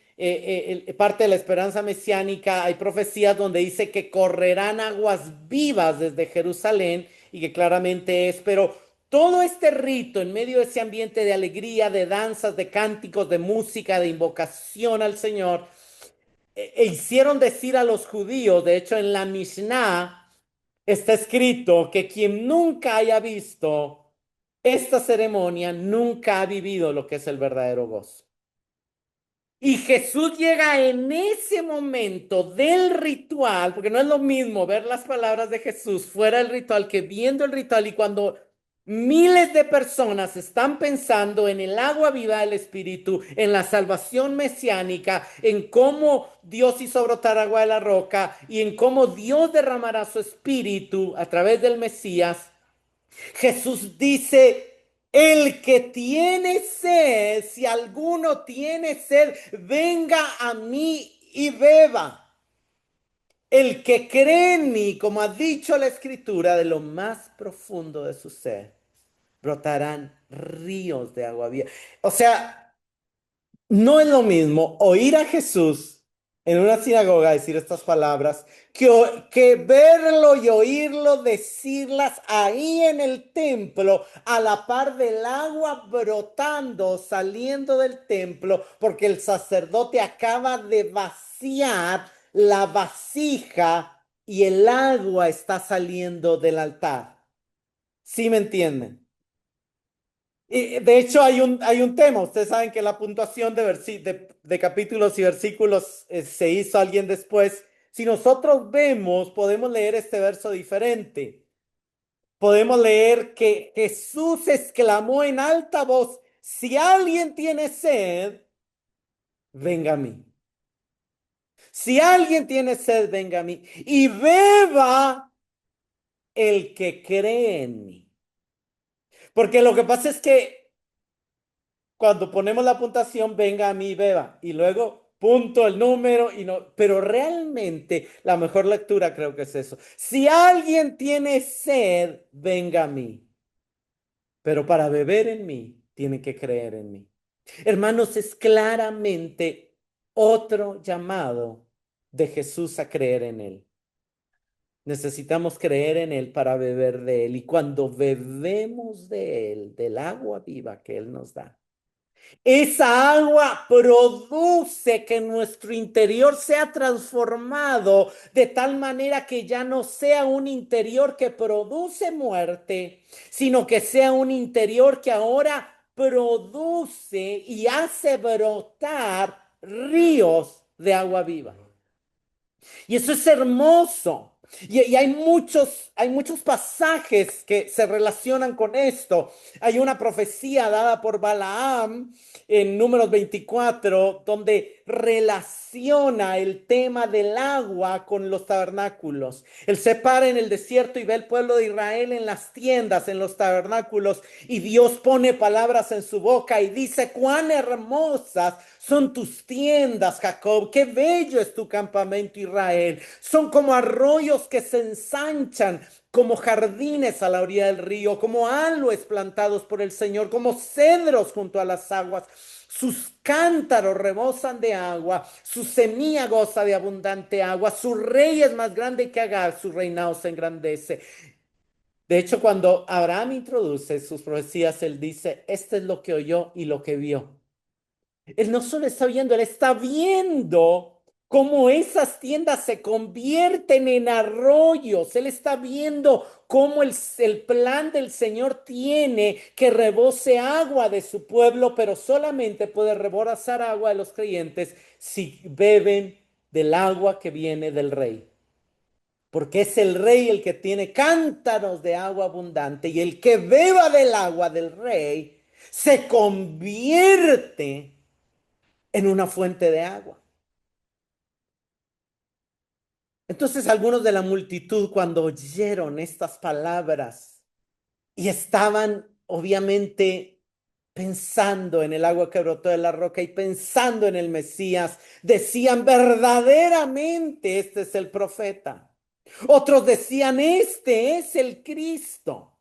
parte de la esperanza mesiánica. Hay profecías donde dice que correrán aguas vivas desde Jerusalén, y que claramente es, pero todo este rito en medio de ese ambiente de alegría, de danzas, de cánticos, de música, de invocación al Señor, hicieron decir a los judíos. De hecho, en la Mishnah está escrito que quien nunca haya visto esta ceremonia nunca ha vivido lo que es el verdadero gozo. Y Jesús llega en ese momento del ritual, porque no es lo mismo ver las palabras de Jesús fuera del ritual que viendo el ritual. Y cuando miles de personas están pensando en el agua viva del Espíritu, en la salvación mesiánica, en cómo Dios hizo brotar agua de la roca y en cómo Dios derramará su Espíritu a través del Mesías, Jesús dice: El que tiene sed, si alguno tiene sed, venga a mí y beba. El que cree en mí, como ha dicho la Escritura, de lo más profundo de su ser, brotarán ríos de agua viva. O sea, no es lo mismo oír a Jesús en una sinagoga decir estas palabras que verlo y oírlo decirlas ahí en el templo a la par del agua brotando, saliendo del templo, porque el sacerdote acaba de vaciar la vasija y el agua está saliendo del altar. ¿Sí me entienden? Y de hecho, hay un tema. Ustedes saben que la puntuación de capítulos y versículos se hizo alguien después. Si nosotros vemos, podemos leer este verso diferente. Podemos leer que Jesús exclamó en alta voz, si alguien tiene sed, venga a mí. Si alguien tiene sed, venga a mí. Y beba el que cree en mí. Porque lo que pasa es que cuando ponemos la puntuación, venga a mí, beba. Y luego punto el número y no. Pero realmente la mejor lectura creo que es eso. Si alguien tiene sed, venga a mí. Pero para beber en mí, tiene que creer en mí. Hermanos, es claramente otro llamado de Jesús a creer en Él. Necesitamos creer en Él para beber de Él. Y cuando bebemos de Él, del agua viva que Él nos da, esa agua produce que nuestro interior sea transformado de tal manera que ya no sea un interior que produce muerte, sino que sea un interior que ahora produce y hace brotar ríos de agua viva. Y eso es hermoso. Y hay muchos pasajes que se relacionan con esto. Hay una profecía dada por Balaam en Números 24, donde relaciona el tema del agua con los tabernáculos. Él se para en el desierto y ve el pueblo de Israel en las tiendas, en los tabernáculos, y Dios pone palabras en su boca y dice, cuán hermosas son tus tiendas, Jacob, qué bello es tu campamento, Israel. Son como arroyos que se ensanchan, como jardines a la orilla del río, como aloes plantados por el Señor, como cedros junto a las aguas. Sus cántaros rebosan de agua, su semilla goza de abundante agua, su rey es más grande que Agar, su reinado se engrandece. De hecho, cuando Abraham introduce sus profecías, él dice, este es lo que oyó y lo que vio. Él no solo está viendo, él está viendo cómo esas tiendas se convierten en arroyos. Él está viendo cómo el plan del Señor tiene que rebose agua de su pueblo, pero solamente puede rebosar agua de los creyentes si beben del agua que viene del rey. Porque es el rey el que tiene cántaros de agua abundante y el que beba del agua del rey se convierte en una fuente de agua. Entonces algunos de la multitud cuando oyeron estas palabras y estaban obviamente pensando en el agua que brotó de la roca y pensando en el Mesías, decían verdaderamente este es el profeta. Otros decían este es el Cristo.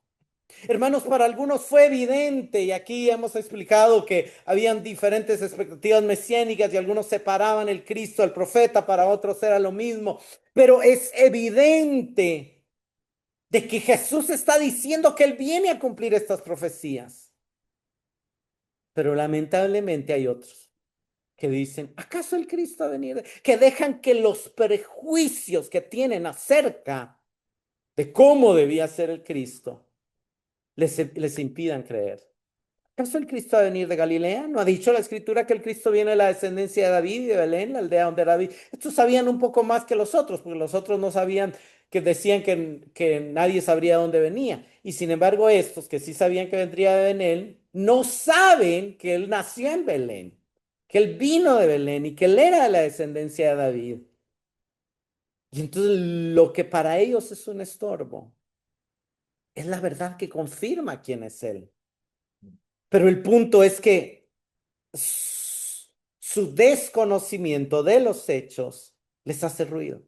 Hermanos, para algunos fue evidente, y aquí hemos explicado que habían diferentes expectativas mesiánicas y algunos separaban el Cristo, el profeta, para otros era lo mismo, pero es evidente de que Jesús está diciendo que Él viene a cumplir estas profecías. Pero lamentablemente hay otros que dicen, ¿acaso el Cristo va a venir? Que dejan que los prejuicios que tienen acerca de cómo debía ser el Cristo les impidan creer. ¿Acaso el Cristo va a venir de Galilea? ¿No ha dicho la Escritura que el Cristo viene de la descendencia de David y de Belén, la aldea donde David? Estos sabían un poco más que los otros, porque los otros no sabían, que decían que nadie sabría dónde venía. Y sin embargo, estos que sí sabían que vendría de Belén, no saben que él nació en Belén, que él vino de Belén y que él era de la descendencia de David. Y entonces lo que para ellos es un estorbo, es la verdad que confirma quién es él. Pero el punto es que su desconocimiento de los hechos les hace ruido.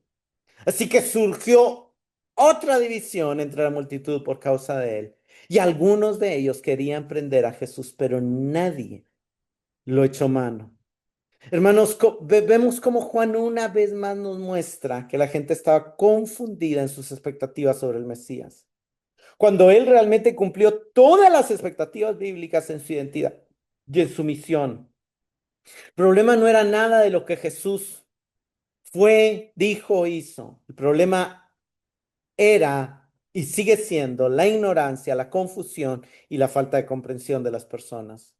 Así que surgió otra división entre la multitud por causa de él. Y algunos de ellos querían prender a Jesús, pero nadie lo echó mano. Hermanos, vemos como Juan una vez más nos muestra que la gente estaba confundida en sus expectativas sobre el Mesías, cuando él realmente cumplió todas las expectativas bíblicas en su identidad y en su misión. El problema no era nada de lo que Jesús fue, dijo, hizo. El problema era y sigue siendo la ignorancia, la confusión y la falta de comprensión de las personas.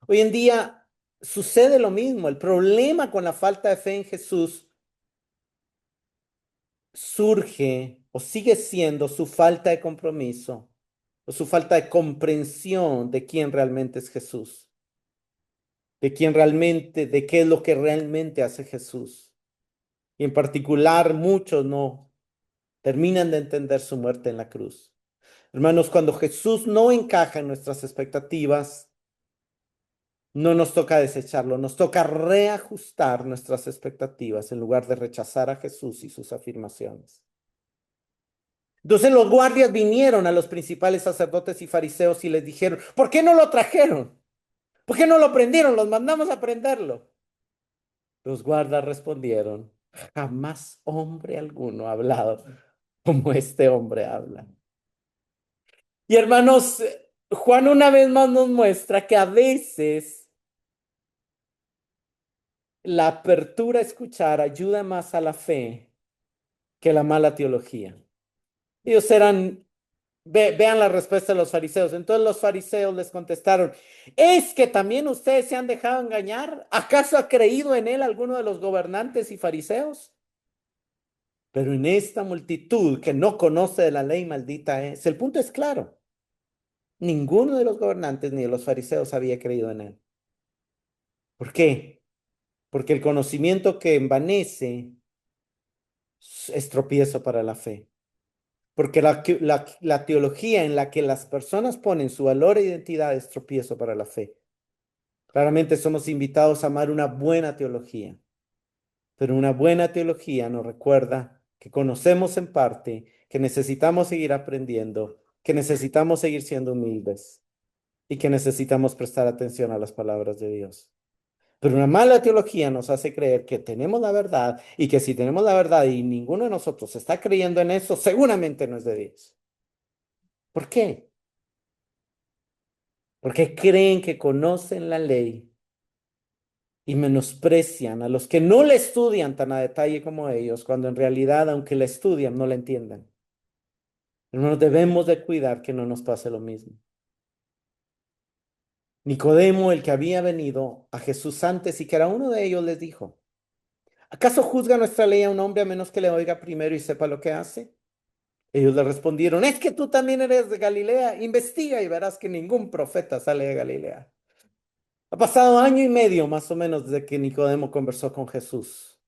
Hoy en día sucede lo mismo. El problema con la falta de fe en Jesús surge o sigue siendo su falta de compromiso o su falta de comprensión de quién realmente es Jesús, de quién realmente, de qué es lo que realmente hace Jesús. Y en particular, muchos no terminan de entender su muerte en la cruz. Hermanos, cuando Jesús no encaja en nuestras expectativas, no nos toca desecharlo, nos toca reajustar nuestras expectativas en lugar de rechazar a Jesús y sus afirmaciones. Entonces los guardias vinieron a los principales sacerdotes y fariseos y les dijeron, ¿por qué no lo trajeron? ¿Por qué no lo prendieron? Los mandamos a prenderlo. Los guardas respondieron, jamás hombre alguno ha hablado como este hombre habla. Y hermanos, Juan una vez más nos muestra que a veces la apertura a escuchar ayuda más a la fe que la mala teología. Ellos eran, vean la respuesta de los fariseos. Entonces los fariseos les contestaron, ¿es que también ustedes se han dejado engañar? ¿Acaso ha creído en él alguno de los gobernantes y fariseos? Pero en esta multitud que no conoce de la ley maldita es. El punto es claro. Ninguno de los gobernantes ni de los fariseos había creído en él. ¿Por qué? Porque el conocimiento que envanece es tropiezo para la fe. Porque la teología en la que las personas ponen su valor e identidad es tropiezo para la fe. Claramente somos invitados a amar una buena teología, pero una buena teología nos recuerda que conocemos en parte, que necesitamos seguir aprendiendo, que necesitamos seguir siendo humildes y que necesitamos prestar atención a las palabras de Dios. Pero una mala teología nos hace creer que tenemos la verdad y que si tenemos la verdad y ninguno de nosotros está creyendo en eso, seguramente no es de Dios. ¿Por qué? Porque creen que conocen la ley y menosprecian a los que no la estudian tan a detalle como ellos, cuando en realidad, aunque la estudian, no la entienden. Hermanos, debemos de cuidar que no nos pase lo mismo. Nicodemo, el que había venido a Jesús antes y que era uno de ellos, les dijo, ¿acaso juzga nuestra ley a un hombre a menos que le oiga primero y sepa lo que hace? Ellos le respondieron, es que tú también eres de Galilea, investiga y verás que ningún profeta sale de Galilea. Ha pasado año y medio más o menos desde que Nicodemo conversó con Jesús.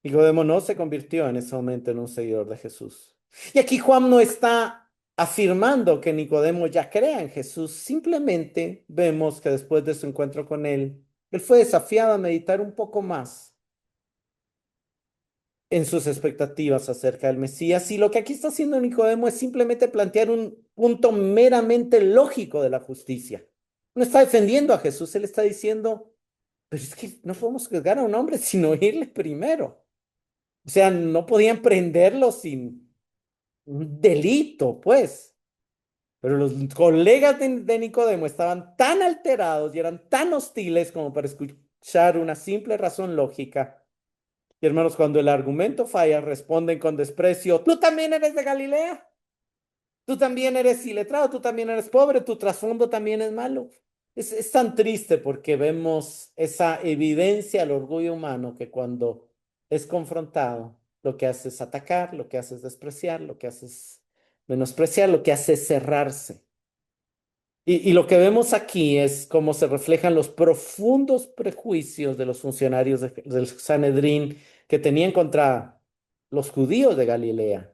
Nicodemo no se convirtió en ese momento en un seguidor de Jesús. Y aquí Juan no está afirmando que Nicodemo ya crea en Jesús. Simplemente vemos que después de su encuentro con él fue desafiado a meditar un poco más en sus expectativas acerca del Mesías. Y lo que aquí está haciendo Nicodemo es simplemente plantear un punto meramente lógico de la justicia. No está defendiendo a Jesús, él está diciendo, pero es que no podemos juzgar a un hombre sin oírle primero. O sea, no podían prenderlo sin un delito, pues. Pero los colegas de Nicodemo estaban tan alterados y eran tan hostiles como para escuchar una simple razón lógica. Y hermanos, cuando el argumento falla, responden con desprecio, tú también eres de Galilea, tú también eres iletrado, tú también eres pobre, tu trasfondo también es malo. Es tan triste porque vemos esa evidencia al orgullo humano que cuando es confrontado, lo que hace es atacar, lo que hace es despreciar, lo que hace es menospreciar, lo que hace es cerrarse. Y lo que vemos aquí es cómo se reflejan los profundos prejuicios de los funcionarios del Sanedrín que tenían contra los judíos de Galilea.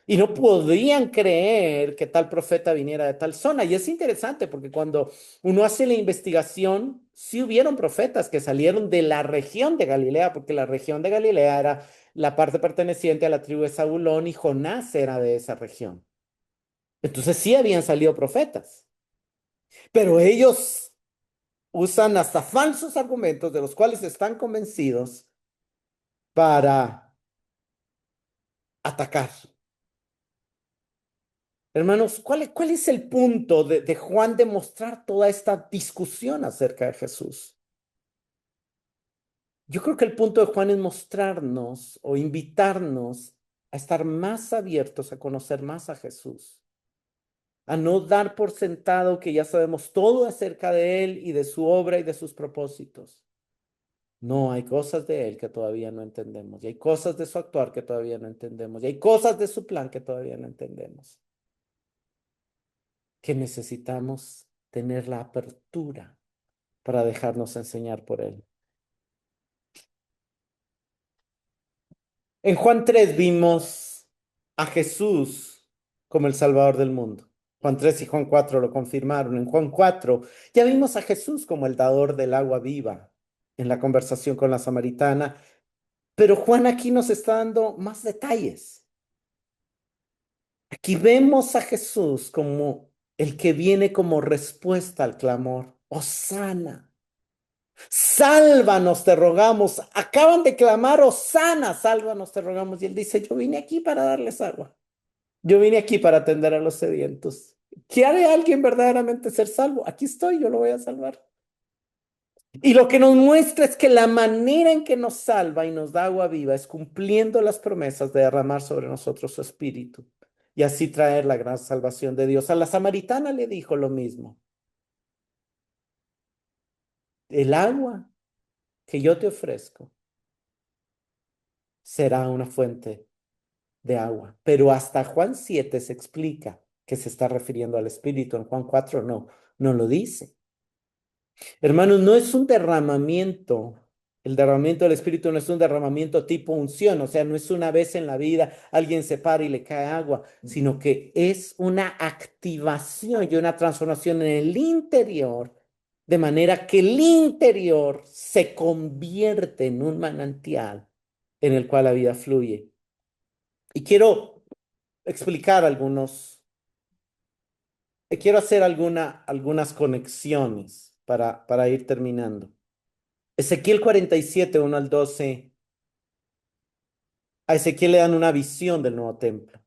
Y no podían creer que tal profeta viniera de tal zona. Y es interesante porque cuando uno hace la investigación, sí hubieron profetas que salieron de la región de Galilea, porque la región de Galilea era la parte perteneciente a la tribu de Zabulón y Jonás era de esa región. Entonces sí habían salido profetas, pero ellos usan hasta falsos argumentos de los cuales están convencidos para atacar. Hermanos, cuál es el punto de Juan de mostrar toda esta discusión acerca de Jesús? Yo creo que el punto de Juan es mostrarnos o invitarnos a estar más abiertos a conocer más a Jesús, a no dar por sentado que ya sabemos todo acerca de Él y de su obra y de sus propósitos. No, hay cosas de Él que todavía no entendemos, y hay cosas de su actuar que todavía no entendemos, y hay cosas de su plan que todavía no entendemos, que necesitamos tener la apertura para dejarnos enseñar por Él. En Juan 3 vimos a Jesús como el Salvador del mundo. Juan 3 y Juan 4 lo confirmaron. En Juan 4 ya vimos a Jesús como el dador del agua viva en la conversación con la samaritana, pero Juan aquí nos está dando más detalles. Aquí vemos a Jesús como el que viene como respuesta al clamor. Hosana. Sálvanos, te rogamos. Acaban de clamar, Hosana, sálvanos, te rogamos. Y él dice, yo vine aquí para darles agua. Yo vine aquí para atender a los sedientos. ¿Quiere alguien verdaderamente ser salvo? Aquí estoy, yo lo voy a salvar. Y lo que nos muestra es que la manera en que nos salva y nos da agua viva es cumpliendo las promesas de derramar sobre nosotros su espíritu y así traer la gran salvación de Dios. A la samaritana le dijo lo mismo. El agua que yo te ofrezco será una fuente de agua. Pero hasta Juan 7 se explica que se está refiriendo al Espíritu. En Juan 4 no, no lo dice. Hermanos, no es un derramamiento. El derramamiento del Espíritu no es un derramamiento tipo unción, o sea, no es una vez en la vida alguien se para y le cae agua, sino que es una activación y una transformación en el interior, de manera que el interior se convierte en un manantial en el cual la vida fluye. Y quiero explicar quiero hacer algunas conexiones para ir terminando. Ezequiel 47 1 al 12. A Ezequiel le dan una visión del nuevo templo.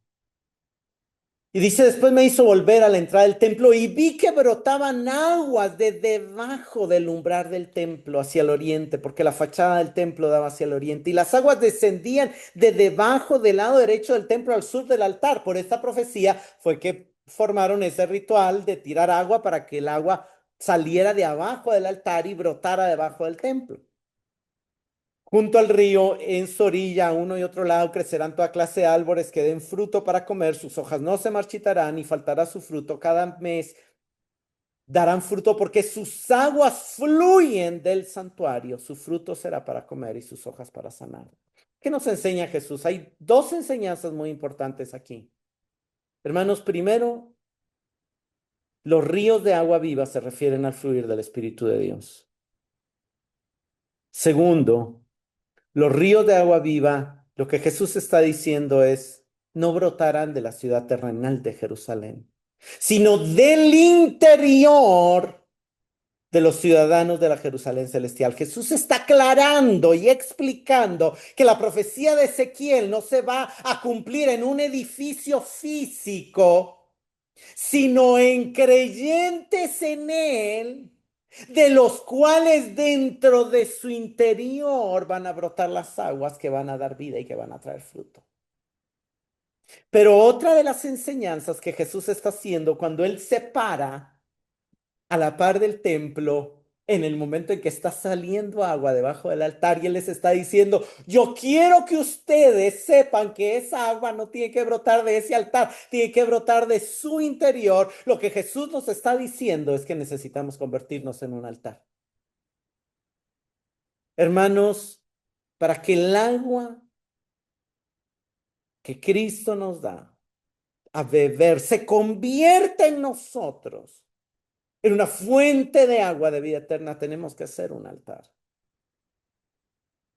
Y dice, después me hizo volver a la entrada del templo y vi que brotaban aguas de debajo del umbral del templo hacia el oriente, porque la fachada del templo daba hacia el oriente. Y las aguas descendían de debajo del lado derecho del templo al sur del altar. Por esta profecía fue que formaron ese ritual de tirar agua para que el agua saliera de abajo del altar y brotara debajo del templo. Junto al río, en su orilla, a uno y otro lado, crecerán toda clase de árboles que den fruto para comer, sus hojas no se marchitarán y faltará su fruto. Cada mes darán fruto porque sus aguas fluyen del santuario. Su fruto será para comer y sus hojas para sanar. ¿Qué nos enseña Jesús? Hay dos enseñanzas muy importantes aquí. Hermanos, primero, los ríos de agua viva se refieren al fluir del Espíritu de Dios. Segundo, los ríos de agua viva, lo que Jesús está diciendo es, no brotarán de la ciudad terrenal de Jerusalén, sino del interior de los ciudadanos de la Jerusalén celestial. Jesús está aclarando y explicando que la profecía de Ezequiel no se va a cumplir en un edificio físico, sino en creyentes en él, de los cuales dentro de su interior van a brotar las aguas que van a dar vida y que van a traer fruto. Pero otra de las enseñanzas que Jesús está haciendo cuando él se para a la par del templo, en el momento en que está saliendo agua debajo del altar y él les está diciendo, yo quiero que ustedes sepan que esa agua no tiene que brotar de ese altar, tiene que brotar de su interior. Lo que Jesús nos está diciendo es que necesitamos convertirnos en un altar. Hermanos, para que el agua que Cristo nos da a beber, se convierte en nosotros en una fuente de agua de vida eterna, tenemos que hacer un altar.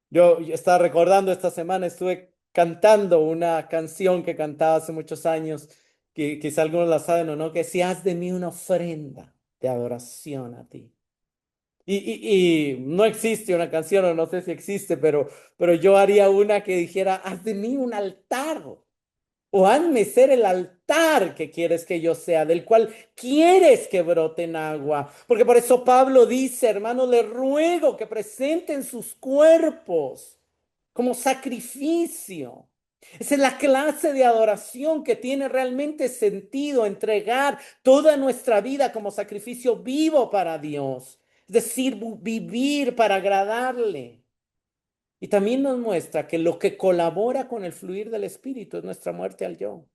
Yo estaba recordando esta semana, estuve cantando una canción que cantaba hace muchos años, que quizá algunos la saben o no, que decía, haz de mí una ofrenda de adoración a ti. Y no existe una canción, o no sé si existe, pero yo haría una que dijera, haz de mí un altar, o hazme ser el altar que quieres que yo sea, del cual quieres que brote en agua. Porque por eso Pablo dice, hermanos, les ruego que presenten sus cuerpos como sacrificio. Esa es la clase de adoración que tiene realmente sentido, entregar toda nuestra vida como sacrificio vivo para Dios. Es decir, vivir para agradarle. Y también nos muestra que lo que colabora con el fluir del Espíritu es nuestra muerte al yo.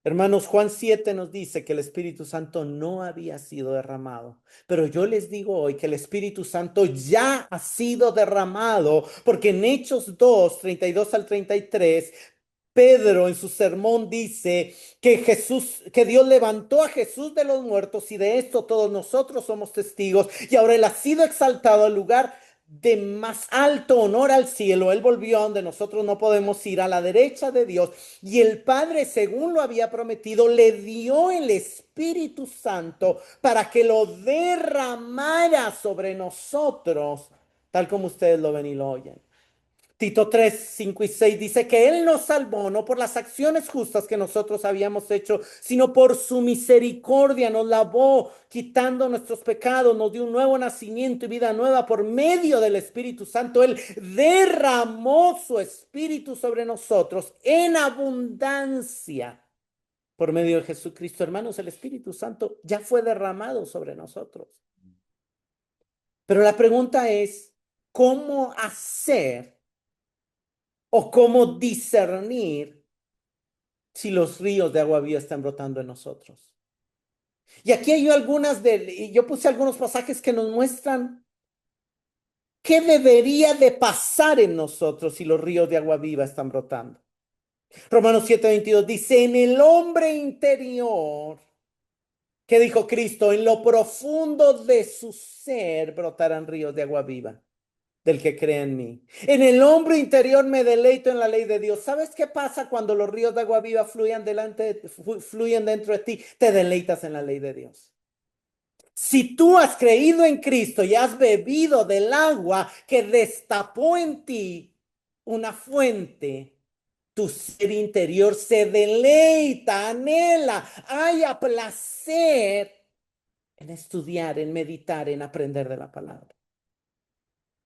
Hermanos, Juan 7 nos dice que el Espíritu Santo no había sido derramado, pero yo les digo hoy que el Espíritu Santo ya ha sido derramado, porque en Hechos 2, 32 al 33, Pedro en su sermón dice que que Dios levantó a Jesús de los muertos y de esto todos nosotros somos testigos y ahora él ha sido exaltado al lugar de más alto honor al cielo. Él volvió a donde nosotros no podemos ir, a la derecha de Dios. Y el Padre, según lo había prometido, le dio el Espíritu Santo para que lo derramara sobre nosotros, tal como ustedes lo ven y lo oyen. Tito 3, 5 y 6 dice que Él nos salvó no por las acciones justas que nosotros habíamos hecho, sino por su misericordia nos lavó, quitando nuestros pecados, nos dio un nuevo nacimiento y vida nueva por medio del Espíritu Santo. Él derramó su Espíritu sobre nosotros en abundancia por medio de Jesucristo. Hermanos, el Espíritu Santo ya fue derramado sobre nosotros. Pero la pregunta es, ¿cómo hacer o cómo discernir si los ríos de agua viva están brotando en nosotros? Y aquí hay y yo puse algunos pasajes que nos muestran qué debería de pasar en nosotros si los ríos de agua viva están brotando. Romanos 7:22 dice, en el hombre interior, ¿qué dijo Cristo? En lo profundo de su ser brotarán ríos de agua viva del que cree en mí. En el hombre interior me deleito en la ley de Dios. ¿Sabes qué pasa cuando los ríos de agua viva fluyen dentro de ti? Te deleitas en la ley de Dios. Si tú has creído en Cristo y has bebido del agua que destapó en ti una fuente, tu ser interior se deleita, anhela, haya placer en estudiar, en meditar, en aprender de la palabra.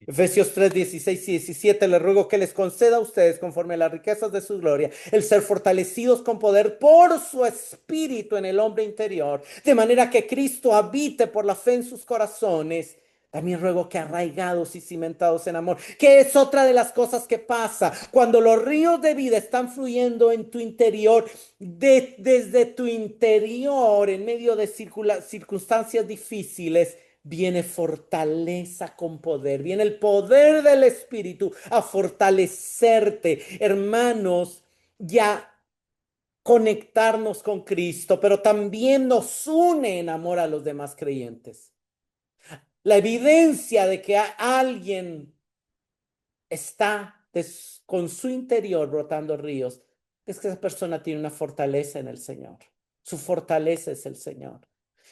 Efesios 3, 16 y 17, les ruego que les conceda a ustedes, conforme a las riquezas de su gloria, el ser fortalecidos con poder por su espíritu en el hombre interior, de manera que Cristo habite por la fe en sus corazones. También ruego que arraigados y cimentados en amor, que es otra de las cosas que pasa cuando los ríos de vida están fluyendo en tu interior, desde tu interior, en medio de circunstancias difíciles viene fortaleza con poder, viene el poder del Espíritu a fortalecerte, hermanos, ya conectarnos con Cristo, pero también nos une en amor a los demás creyentes. La evidencia de que alguien está con su interior brotando ríos es que esa persona tiene una fortaleza en el Señor. Su fortaleza es el Señor.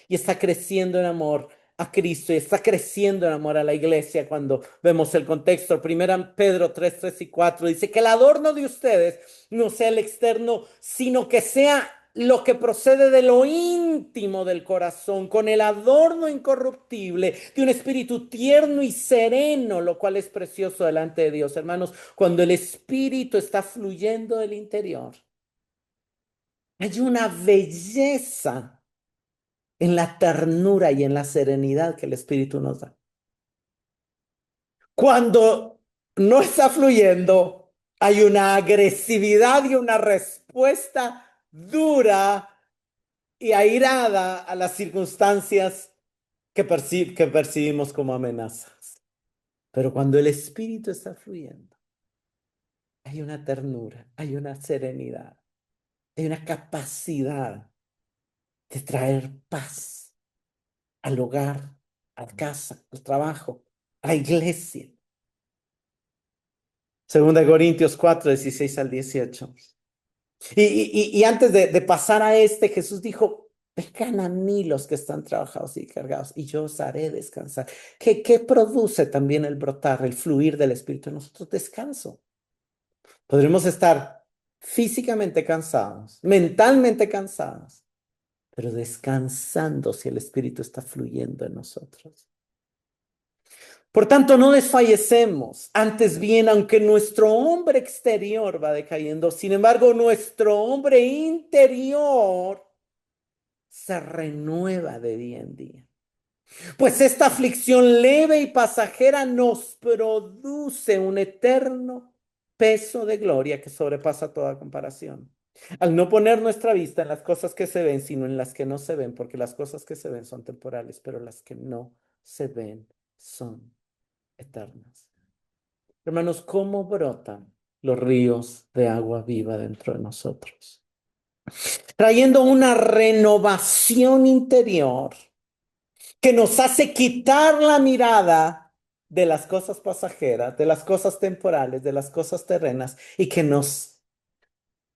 Y está creciendo en amor a Cristo y está creciendo en amor a la iglesia cuando vemos el contexto. Primera Pedro 3, 3 y 4 dice que el adorno de ustedes no sea el externo, sino que sea lo que procede de lo íntimo del corazón, con el adorno incorruptible de un espíritu tierno y sereno, lo cual es precioso delante de Dios. Hermanos, cuando el espíritu está fluyendo del interior, hay una belleza en la ternura y en la serenidad que el Espíritu nos da. Cuando no está fluyendo, hay una agresividad y una respuesta dura y airada a las circunstancias que percibimos como amenazas. Pero cuando el Espíritu está fluyendo, hay una ternura, hay una serenidad. hay una capacidad de traer paz al hogar, a casa, al trabajo, a la iglesia. Segunda de Corintios 4, 16 al 18. Y antes de pasar a Jesús dijo, vengan a mí los que están trabajados y cargados, y yo os haré descansar. ¿Qué produce también el brotar, el fluir del Espíritu en nosotros? Descanso. Podremos estar físicamente cansados, mentalmente cansados, pero descansando si el Espíritu está fluyendo en nosotros. Por tanto, no desfallecemos. Antes bien, aunque nuestro hombre exterior va decayendo, sin embargo, nuestro hombre interior se renueva de día en día. Pues esta aflicción leve y pasajera nos produce un eterno peso de gloria que sobrepasa toda comparación. Al no poner nuestra vista en las cosas que se ven, sino en las que no se ven, porque las cosas que se ven son temporales, pero las que no se ven son eternas. Hermanos, ¿cómo brotan los ríos de agua viva dentro de nosotros? Trayendo una renovación interior que nos hace quitar la mirada de las cosas pasajeras, de las cosas temporales, de las cosas terrenas y que nos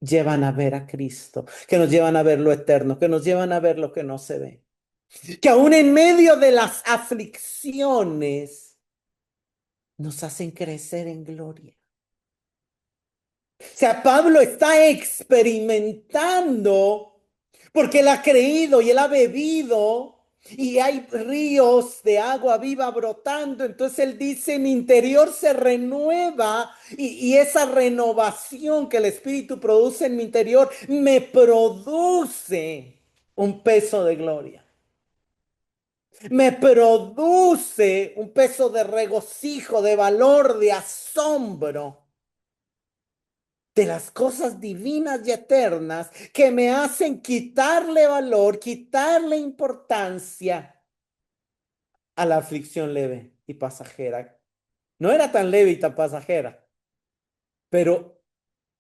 llevan a ver a Cristo, que nos llevan a ver lo eterno, que nos llevan a ver lo que no se ve. Que aún en medio de las aflicciones nos hacen crecer en gloria. O sea, Pablo está experimentando porque él ha creído y él ha bebido y hay ríos de agua viva brotando. Entonces él dice, mi interior se renueva y esa renovación que el Espíritu produce en mi interior me produce un peso de gloria. Me produce un peso de regocijo, de valor, de asombro de las cosas divinas y eternas que me hacen quitarle valor, quitarle importancia a la aflicción leve y pasajera. No era tan leve y tan pasajera, pero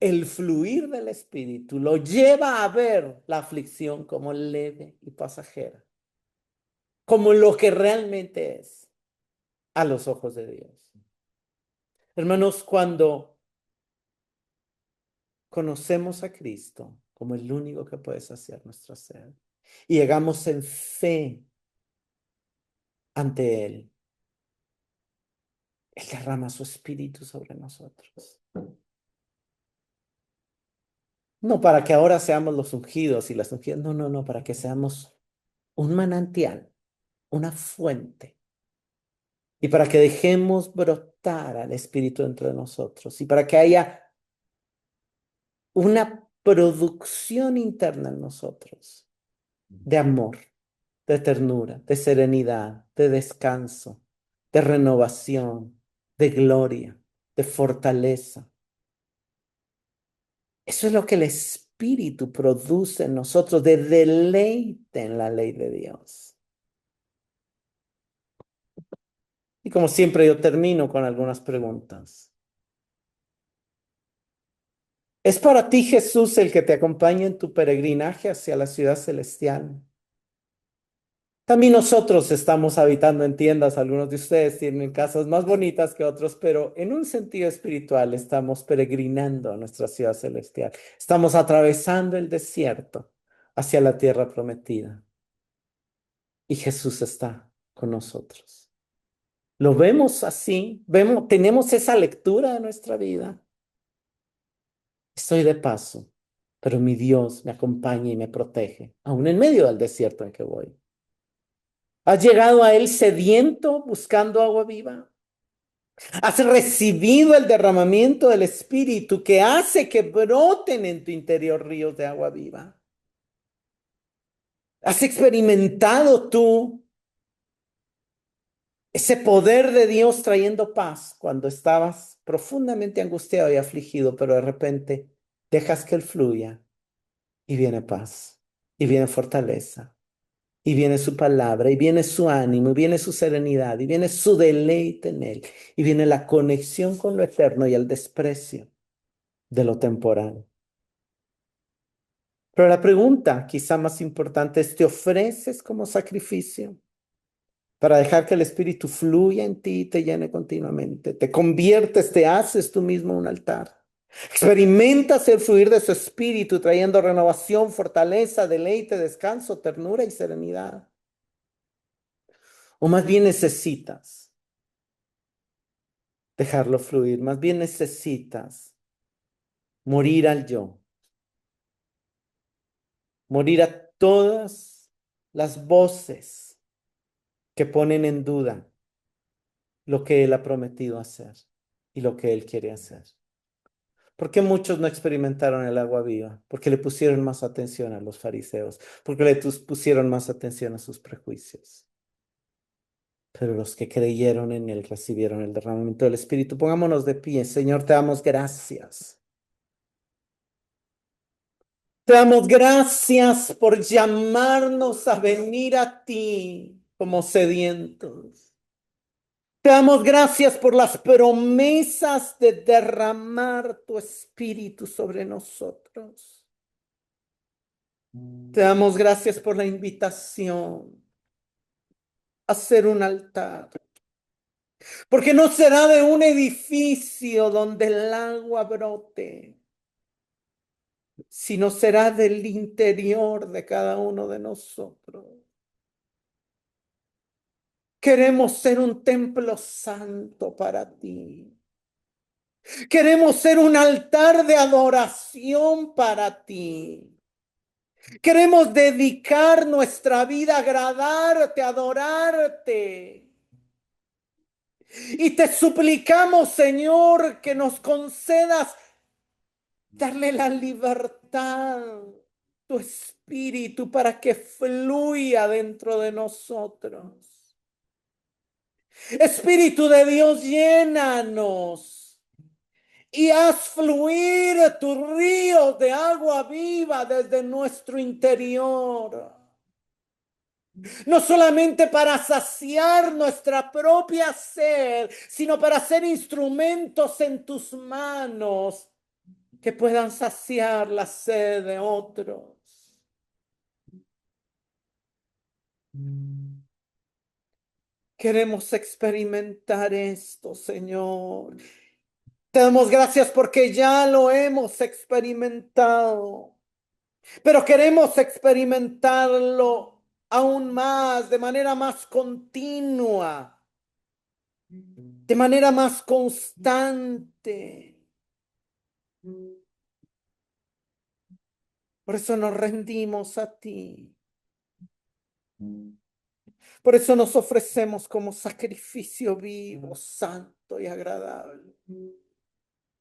el fluir del Espíritu lo lleva a ver la aflicción como leve y pasajera, como lo que realmente es a los ojos de Dios. Hermanos, cuando conocemos a Cristo como el único que puede saciar nuestra sed y llegamos en fe ante Él, Él derrama su espíritu sobre nosotros. No para que ahora seamos los ungidos y las ungidas, no, no, no, para que seamos un manantial, una fuente, y para que dejemos brotar al espíritu dentro de nosotros, y para que haya una producción interna en nosotros de amor, de ternura, de serenidad, de descanso, de renovación, de gloria, de fortaleza. Eso es lo que el Espíritu produce en nosotros, de deleite en la ley de Dios. Y como siempre, yo termino con algunas preguntas. ¿Es para ti Jesús el que te acompaña en tu peregrinaje hacia la ciudad celestial? También nosotros estamos habitando en tiendas, algunos de ustedes tienen casas más bonitas que otros, pero en un sentido espiritual estamos peregrinando a nuestra ciudad celestial. Estamos atravesando el desierto hacia la tierra prometida y Jesús está con nosotros. ¿Lo vemos así? ¿Tenemos esa lectura de nuestra vida? Estoy de paso, pero mi Dios me acompaña y me protege, aún en medio del desierto en que voy. ¿Has llegado a Él sediento buscando agua viva? ¿Has recibido el derramamiento del Espíritu que hace que broten en tu interior ríos de agua viva? ¿Has experimentado tú ese poder de Dios trayendo paz cuando estabas profundamente angustiado y afligido, pero de repente dejas que Él fluya y viene paz y viene fortaleza? Y viene su palabra, y viene su ánimo, y viene su serenidad, y viene su deleite en Él, y viene la conexión con lo eterno y el desprecio de lo temporal. Pero la pregunta, quizá más importante, es, ¿te ofreces como sacrificio para dejar que el Espíritu fluya en ti y te llene continuamente? Te conviertes, te haces tú mismo un altar. Experimentas el fluir de su Espíritu, trayendo renovación, fortaleza, deleite, descanso, ternura y serenidad. O más bien necesitas dejarlo fluir, más bien necesitas morir al yo, morir a todas las voces que ponen en duda lo que Él ha prometido hacer y lo que Él quiere hacer. ¿Por qué muchos no experimentaron el agua viva? Porque le pusieron más atención a los fariseos, porque le pusieron más atención a sus prejuicios. Pero los que creyeron en Él recibieron el derramamiento del Espíritu. Pongámonos de pie. Señor, te damos gracias. Te damos gracias por llamarnos a venir a ti como sedientos. Te damos gracias por las promesas de derramar tu Espíritu sobre nosotros. Te damos gracias por la invitación a hacer un altar, porque no será de un edificio donde el agua brote, sino será del interior de cada uno de nosotros. Queremos ser un templo santo para ti. Queremos ser un altar de adoración para ti. Queremos dedicar nuestra vida a agradarte, a adorarte. Y te suplicamos, Señor, que nos concedas darle la libertad, tu espíritu, para que fluya dentro de nosotros. Espíritu de Dios, llénanos y haz fluir tus ríos de agua viva desde nuestro interior. No solamente para saciar nuestra propia sed, sino para ser instrumentos en tus manos que puedan saciar la sed de otros. Queremos experimentar esto, Señor. Te damos gracias porque ya lo hemos experimentado, pero queremos experimentarlo aún más, de manera más continua, de manera más constante. Por eso nos rendimos a ti. Por eso nos ofrecemos como sacrificio vivo, santo y agradable.